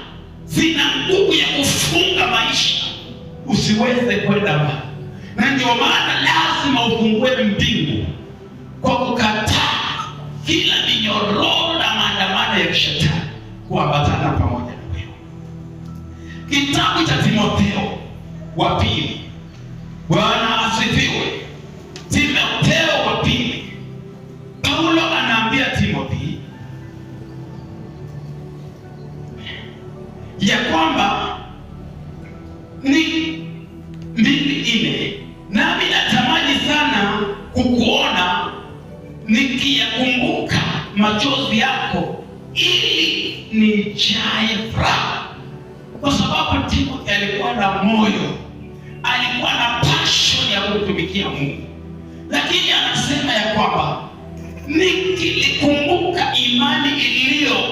zina nguvu ya kufunga maisha usiweze kwenda mbali, na ndio maana lazima ufungue mbingu kwa kukataa kila minyororo na maandamano ya kishetani kuambatana pamoja na wewe. Kitabu cha Timotheo wa pili, Bwana asifiwe. Timotheo wa pili, Paulo anaambia Timotheo ya kwamba ni 2:4, nami natamani sana kukuona nikiyakumbuka machozi yako ili nijae furaha. Kwa sababu Timotheo alikuwa na moyo, alikuwa na passion ya kutumikia Mungu, lakini anasema ya kwamba nikilikumbuka imani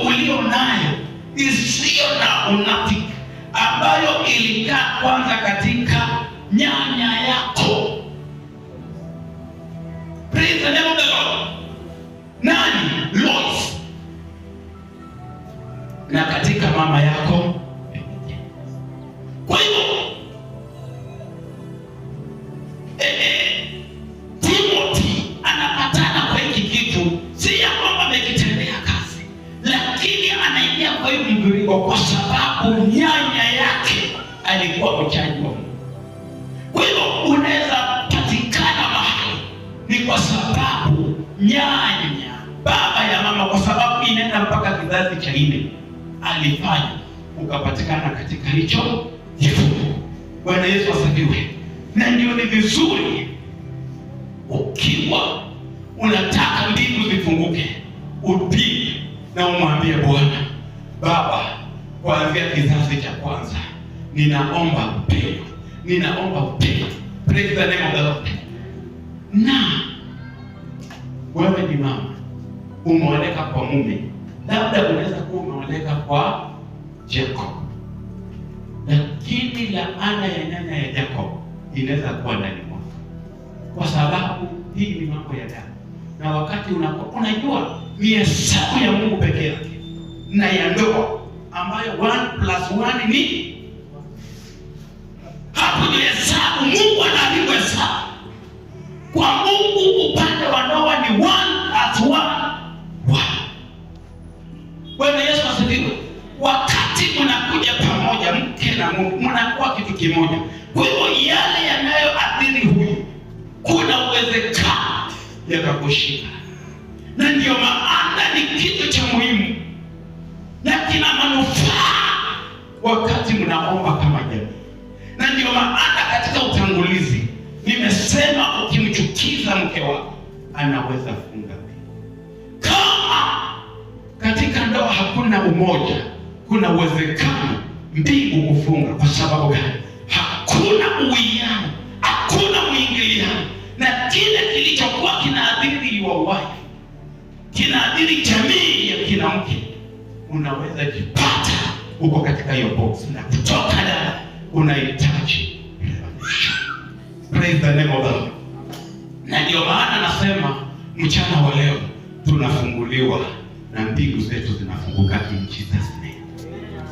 ulio nayo isiyo na unafiki, ambayo ilikaa kwanza katika nyanya yako. Praise the name of the Lord. Nani? Lois. Na katika mama yako. Kwa hivyo Timothy anapatana kwa hiki kitu, si ya kwamba amekitendea kazi, lakini anaingia kwa hiyo mviringo kwa sababu nyanya yake alikuwa mchaji wa Mungu. Kwa hivyo unaweza patikana mahali ni kwa sababu nyanya, baba ya mama, kwa sababu inaenda mpaka kizazi cha 4, alifanya ukapatikana katika hicho kifungo. Bwana Yesu asifiwe. Na ndio ni vizuri ukiwa unataka mbingu zifunguke, upige na umwambie Bwana, Baba, kuanzia kizazi cha kwanza ninaomba upendo, ninaomba upendo. Praise the name of the Lord. Na wewe ni mama, umeoleka kwa mume, labda unaweza kuwa umeoleka kwa Jacob, lakini laana ya nyanya ya Jacob inaweza kuwa ndani mwako, kwa sababu hii ni mambo ya damu. Na wakati unajua ni hesabu ya Mungu pekee yake na ya ndoa, ambayo 1+1 ni hapo, ni hesabu. Mungu anaharibu hesabu. Kwa Mungu upande wa ndoa ni 1+1 1. Bwana Yesu asifiwe. Wakati mnakuja pamoja, mke na mume, mnakuwa kitu kimoja. Kwa hivyo yale yanayoathiri huyu, kuna uwezekano yakakushika. Na ndio maana ni kitu cha muhimu wakati mnaomba kama jamii. Na ndio maana katika utangulizi nimesema ukimchukiza mke wako anaweza funga mbingu. Kama katika ndoa hakuna umoja, kuna uwezekano mbingu kufunga. Kwa sababu gani? Hakuna uwiano, hakuna mwingiliano, na kile kilichokuwa kinaadhiri your wife, kinaadhiri jamii ya kila mke, unaweza jipata uko katika hiyo box, na kutoka ndani unahitaji praise the name of God. Na ndio maana nasema mchana wa leo tunafunguliwa na mbingu zetu zinafunguka in Jesus name.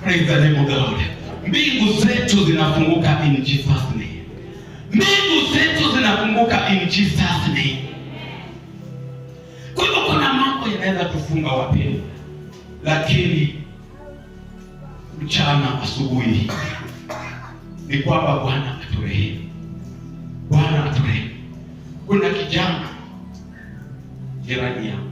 Praise the name of God. Mbingu zetu zinafunguka in Jesus name. Mbingu zetu zinafunguka in Jesus name. Kwa hivyo kuna mambo yanaweza tufunga wapendwa, lakini mchana asubuhi ni kwamba Bwana aturehemu. Bwana aturehemu. Kuna kijana jirani yangu.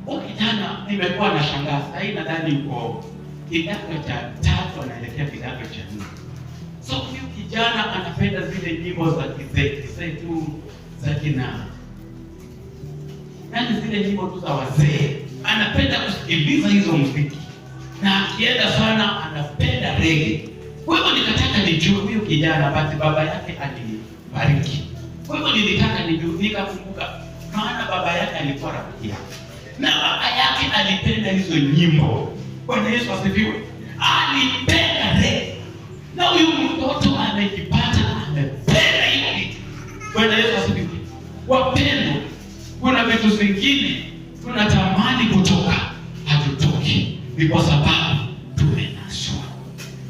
Huyo kijana nimekuwa na shangaa, sasa nadhani yuko kidato cha 3 anaelekea kidato cha 4. So huyu kijana anapenda zile nyimbo za kizee tu za kina, yaani zile nyimbo tu za wazee. Anapenda kusikiliza hizo muziki. Na akienda sana anapenda reggae. Kwa hivyo nikataka nijue huyu kijana, basi baba yake alibariki. Kwa hivyo nilitaka nijue, nikakumbuka maana baba yake alikuwa rafiki yake. Na baba yake alipenda hizo nyimbo. Bwana Yesu asifiwe. Alipenda reggae. Na huyu mtoto amejipata amependa hiyo kitu. Bwana Yesu asifiwe. Wapendwa, kuna vitu vingine tunatamani kutoka, hatutoki. Ni kwa sababu tumenaswa.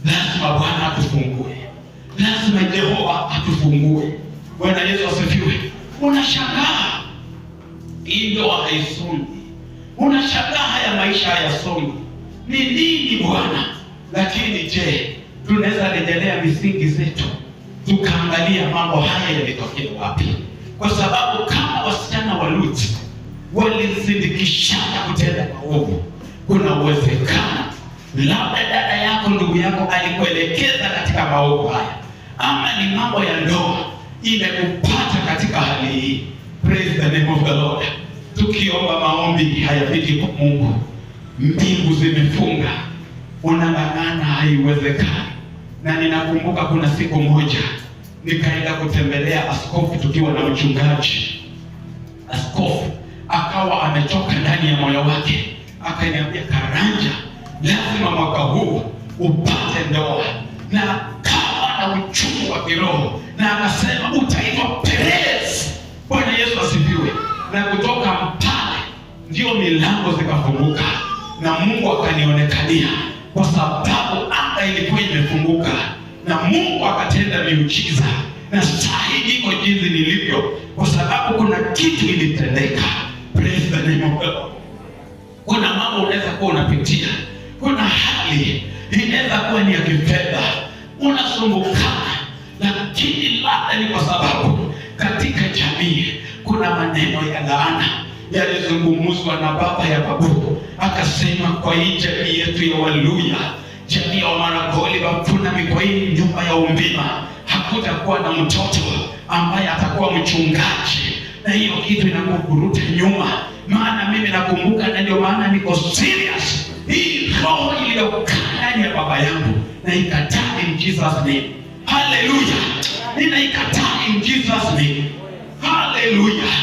Lazima Bwana atufungue. Lazima Jehova atufungue. Bwana Yesu asifiwe. Unashangaa hii ndoa haisongi. Unashangaa haya maisha hayasongi. Ni nini Bwana? Lakini je, tunaweza rejelea misingi zetu tukaangalia mambo haya yalitokea wapi? Kwa sababu kama wasichana wa Lutu walisindikishana kutenda maovu, kuna uwezekano labda dada yako, ndugu yako alikuelekeza katika maovu haya, ama ni mambo ya ndoa imekupata katika hali hii. Praise the name of the Lord. Tukiomba maombi hayafiki kwa Mungu, mbingu zimefunga, unang'ang'ana, haiwezekani. Na ninakumbuka kuna siku moja nikaenda kutembelea askofu tukiwa na mchungaji. Askofu akawa amechoka ndani ya moyo wake, akaniambia, Karanja, lazima mwaka huu upate ndoa, na kawa na uchungu wa kiroho, na akasema utaitwa Perez. Bwana Yesu asifiwe. Na kutoka pale ndio milango zikafunguka na Mungu akanionekania, kwa sababu anga ilikuwa imefunguka na Mungu akatenda miujiza, na sasa niko jinsi nilivyo kwa sababu kuna kitu ilitendeka. Praise the name of God. Kuna mambo unaweza kuwa unapitia, kuna hali inaweza kuwa ni ya kifedha, unasumbukana, lakini labda ni kwa sababu katika jamii kuna maneno ya laana yalizungumzwa na baba ya babu, akasema kwa hii jamii yetu ya Waluya, jamii ya Wamaragoli, Bapfunami, kwa hii nyumba ya Umbima hakutakuwa na mtoto ambaye atakuwa mchungaji. Na hiyo kitu inakukuruta nyuma, maana mimi nakumbuka, na ndio maana niko serious. Hii roho iliyokaa ndani ya baba yangu na ikataa in Jesus name. Hallelujah. Ninaikataa in Jesus name. Hallelujah.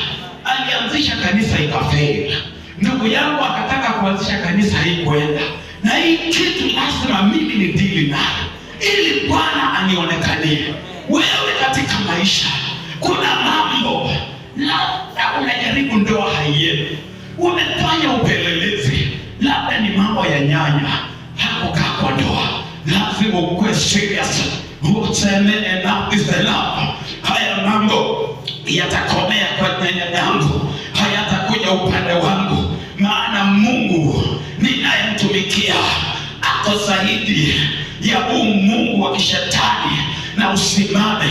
Alianzisha kanisa ikafeli. Ndugu yangu akataka kuanzisha kanisa, haikuenda. Na hii kitu lazima mimi ni dili nayo, ili Bwana anionekanie. Wewe katika maisha kuna mambo labda unajaribu, ndoa haiendi, umefanya upelelezi, labda ni mambo ya nyanya hakukaa kwa ndoa. Lazima ukue serious, useme enough is enough. Haya mambo yatakomea kwa nyanya yangu, hayatakuja upande wangu, maana Mungu ninayemtumikia ako zaidi ya huu Mungu wa kishetani. Na usimame.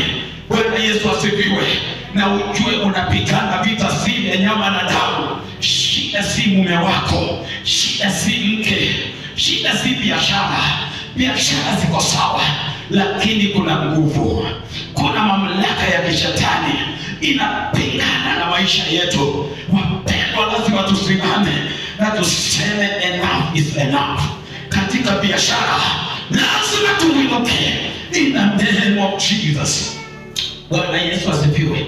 Bwana Yesu asifiwe. Na ujue unapigana vita si vya nyama na damu. Shida si mume wako, shida si mke, shida si biashara. biashara ziko sawa, lakini kuna nguvu, kuna mamlaka ya kishetani inapingana na maisha yetu. Wapendwa, lazima tusimame na tuseme enough is enough. Katika biashara lazima tuinuke in the name of Jesus. Bwana Yesu asifiwe.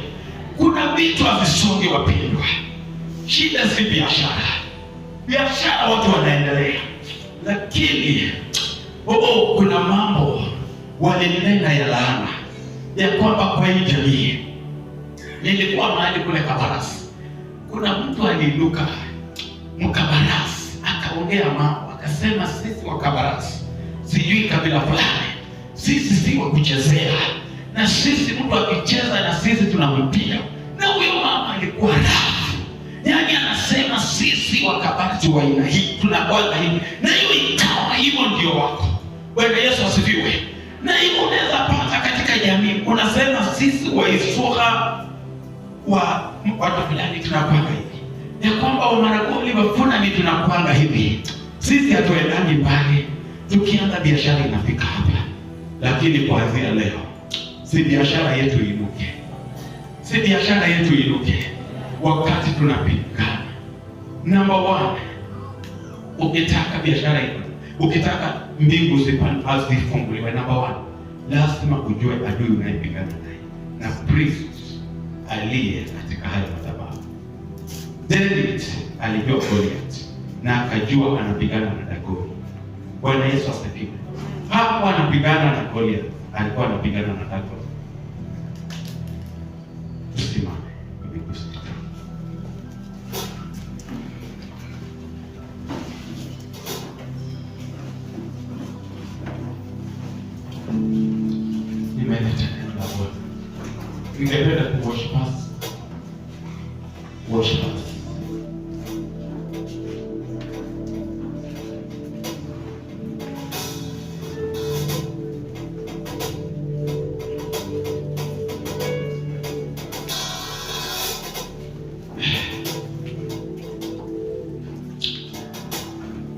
Kuna vitu havisongi wapendwa. Shida si biashara. Biashara watu wanaendelea, lakini kuna mambo walinena ya laana ya kwamba kwa hii jamii. Nilikuwa mahali kule Kabarasi, kuna mtu aliinuka Mkabarasi akaongea mambo, akasema sisi wa Kabarasi, sijui kabila fulani, sisi si wa kuchezea, na sisi mtu akicheza na sisi tunampiga. Na huyo mama alikuwa rafu, yaani anasema sisi wa Kabarasi wa aina hii tunakwenda hivi, na hiyo ikawa hivyo ndio wako. Bwana Yesu asifiwe. Na hivyo unaweza pata katika jamii, unasema sisi wa Isuha wa watu fulani tunakwanga hivi, ya kwamba wa Maragoli wa Funani tunakwanga hivi. Sisi hatuendani mbali, tukianza biashara inafika hapa. Lakini kuanzia leo, si biashara yetu inuke, si biashara yetu inuke wakati tunapigana. Number one, ukitaka biashara inuke, ukitaka mbingu zifunguliwe, number one, lazima ujue adui unayepigana naye na priest aliye katika haya madhabahu. David alijua Goliath na akajua anapigana na Dagoni. Bwana Yesu asifiwe. Hapo anapigana na Goliath, alikuwa anapigana na Dagoni. Tusimame. Ningependa kuworship us. Worship us.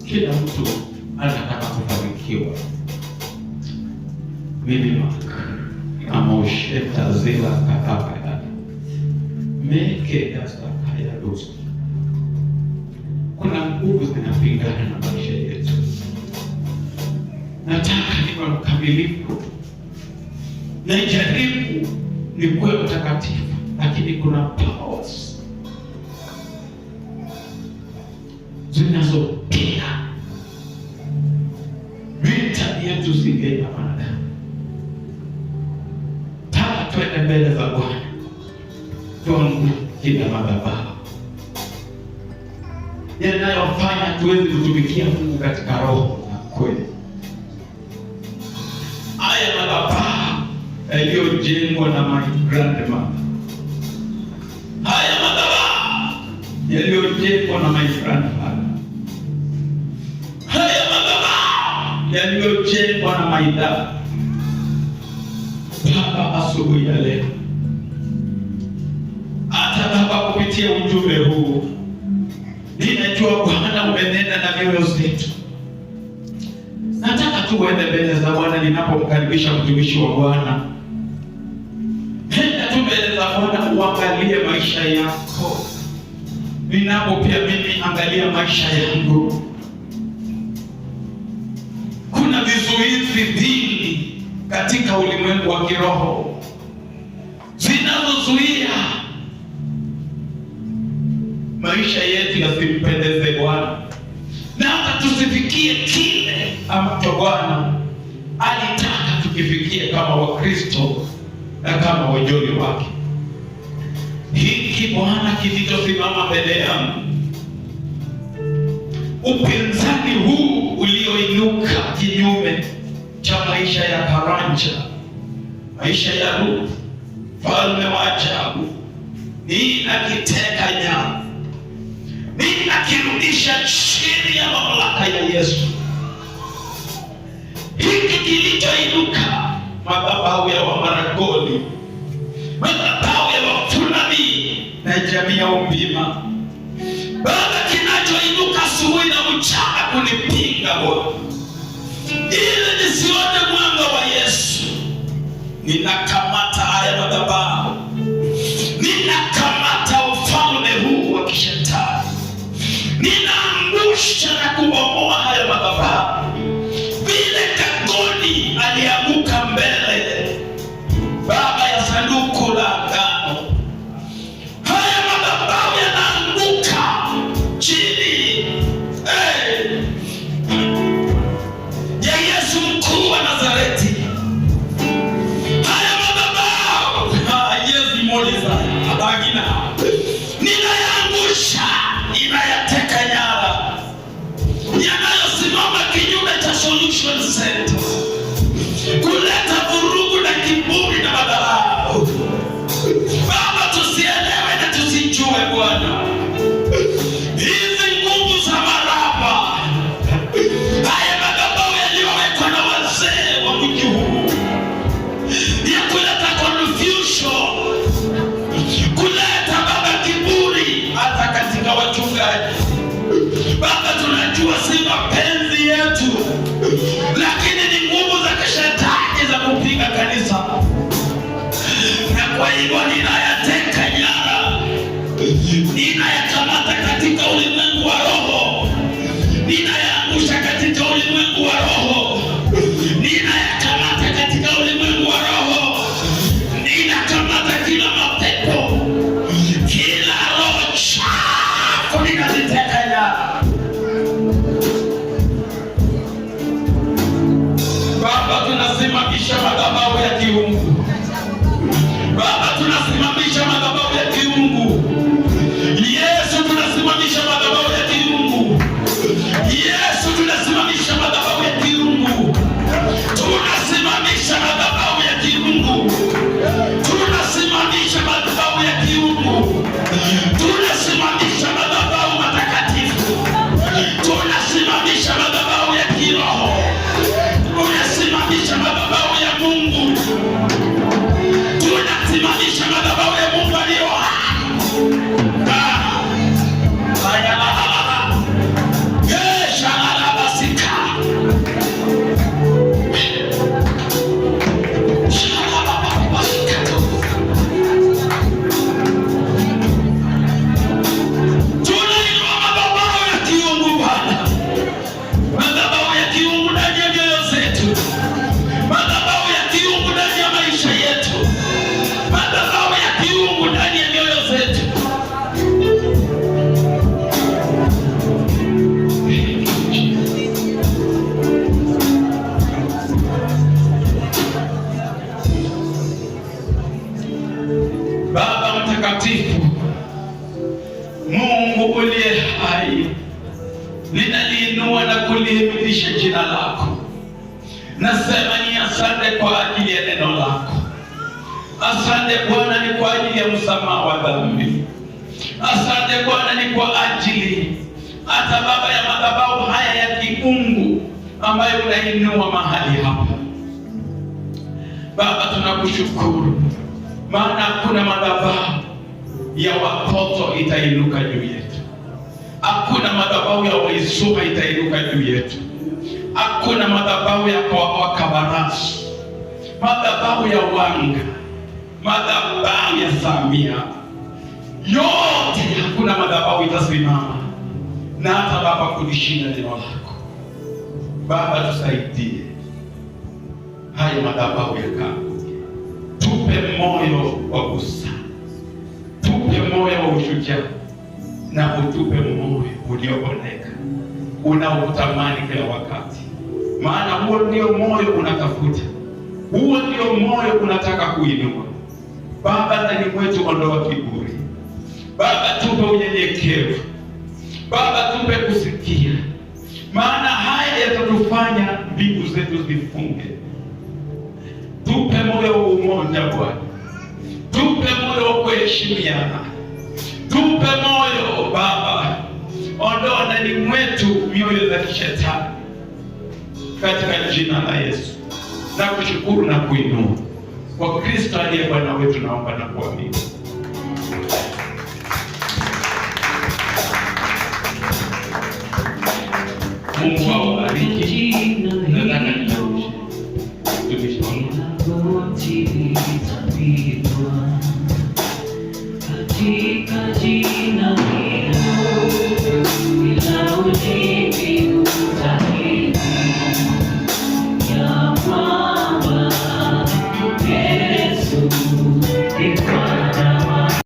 Kila mtu anataka kufanikiwa. Mimi Amosheta zila kakaka meke dastakaya dosi. Kuna nguvu zinapingana na maisha yetu. Nataka niwe mkamilifu, najaribu nikuwe mtakatifu, lakini kuna powers zinazopiga vita yetu sigeni hapana. Twende mbele za Bwana, tuanguke kila madhabahu yanayofanya tuweze kutumikia Mungu katika roho na kweli. Haya madhabahu yaliyojengwa na my grandmother, haya madhabahu yaliyojengwa na my grandfather, haya madhabahu yaliyojengwa na my dad. Baba, asubuhi ya leo, hata Baba, kupitia ujumbe huu, ninajua Bwana umenena na mioyo zetu. Nataka tuende mbele za Bwana ninapomkaribisha mtumishi wa Bwana. Nenda tu mbele za Bwana uangalie maisha yako, ninapo pia mimi angalia maisha yangu. Kuna vizuizi vingi katika ulimwengu wa kiroho zinazozuia maisha yetu yasimpendeze Bwana, na hata tusifikie kile ambacho Bwana alitaka tukifikie kama Wakristo na kama wajoli wake. Hiki Bwana kilichosimama mbele yangu, upinzani huu ulioinuka kinyume cha maisha ya Karanja, maisha ya Ruth, falme wa ajabu, ninakiteka nyara, ninakirudisha chini ya mamlaka ya Yesu. Hiki kilichoinuka, madhabahu ya Wamaragoli, madhabahu ya Wafunani na jamii ya Umbima, Baba, kinachoinuka asubuhi na mchana kunipinga Bwana, ili nisione mwanga wa Yesu, ninakamata haya madhabahu, ninakamata ufalme huu wa kishetani, ninaangusha na kubomoa haya madhabahu. Vile Dagoni alianguka mbele Baba ya sanduku la agano, haya madhabahu yanaanguka chini ya Yesu mkuu wa Nazareti. Haya madhabahu Yesu moliza abagina, ninayaangusha, ninayateka nyara, yanayosimama kinyume cha Solution Center, kuleta vurugu na kiburi na madharau. Baba, tusielewe na tusijue Bwana hizi nguvu za maraba, haya madhabahu yaliyowekwa na wazee wa mji huu ya kuleta confusion, kuleta Baba kiburi hata katika wachungaji. Baba, tunajua si mapenzi yetu, lakini ni nguvu za kishetani za kupiga kanisa, na kwa hivyo ninayateka nyara, ninayakamata katika ulimwengu wa roho, ninayaangusha katika ulimwengu wa roho, ninayakamata katika ulimwengu wa roho, ninakamata kila mapepo, kila roho chafu, ninaziteka nyara. Baba, tunasimamisha madhabahu ya kiungu. Baba, tunasimamisha madhabahu ya kiungu. Yesu, tunasimamisha madhabahu ya kiungu. Yesu, tunasimamisha madhabahu ya kiungu. Tunasimamisha madhabahu ya kiungu. Tunasimamisha madhabahu ya kiungu. Tunasimamisha madhabahu matakatifu. Tunasimamisha madhabahu ya kiroho. Tunasimamisha madhabahu ya Mungu. Tunasimamisha madhabahu ya Mungu aliye hai. Baba mtakatifu, Mungu uliye hai, ninaliinua na kulihimilisha jina lako. Nasema ni asante kwa ajili ya neno lako. Asante Bwana ni kwa ajili ya msamaha wa dhambi. Asante Bwana ni kwa ajili hata Baba ya madhabahu haya ya kiungu ambayo unainua mahali hapa. Baba, tunakushukuru maana hakuna madhabahu ya watoto itainuka juu yetu. Hakuna madhabahu ya waisuma itainuka juu yetu. Hakuna madhabahu ya wakabarasi, madhabahu ya wanga, madhabahu ya Samia, yote hakuna madhabahu itasimama na hata Baba kulishinda neno lako. Baba, tusaidie haya madhabahu yako. Tupe moyo wa busara, tupe moyo wa ushujaa, na utupe moyo uliooneka unaotamani kila wakati, maana huo ndio moyo unatafuta, huo ndio moyo unataka kuinua. Baba, ndani mwetu ondoa kiburi. Baba, tupe unyenyekevu. Baba, tupe kusikia, maana haya yatatufanya mbingu zetu zifunge. Tupe moyo wa umoja Bwana, tupe moyo wa kuheshimiana, tupe moyo Baba, ondoa ndani mwetu mioyo za kishetani, katika jina la Yesu. Na kushukuru na kuinua kwa Kristo aliye Bwana wetu, naomba na kuamini. Mungu awabariki. utumishi wako. Katika jina hilo, ila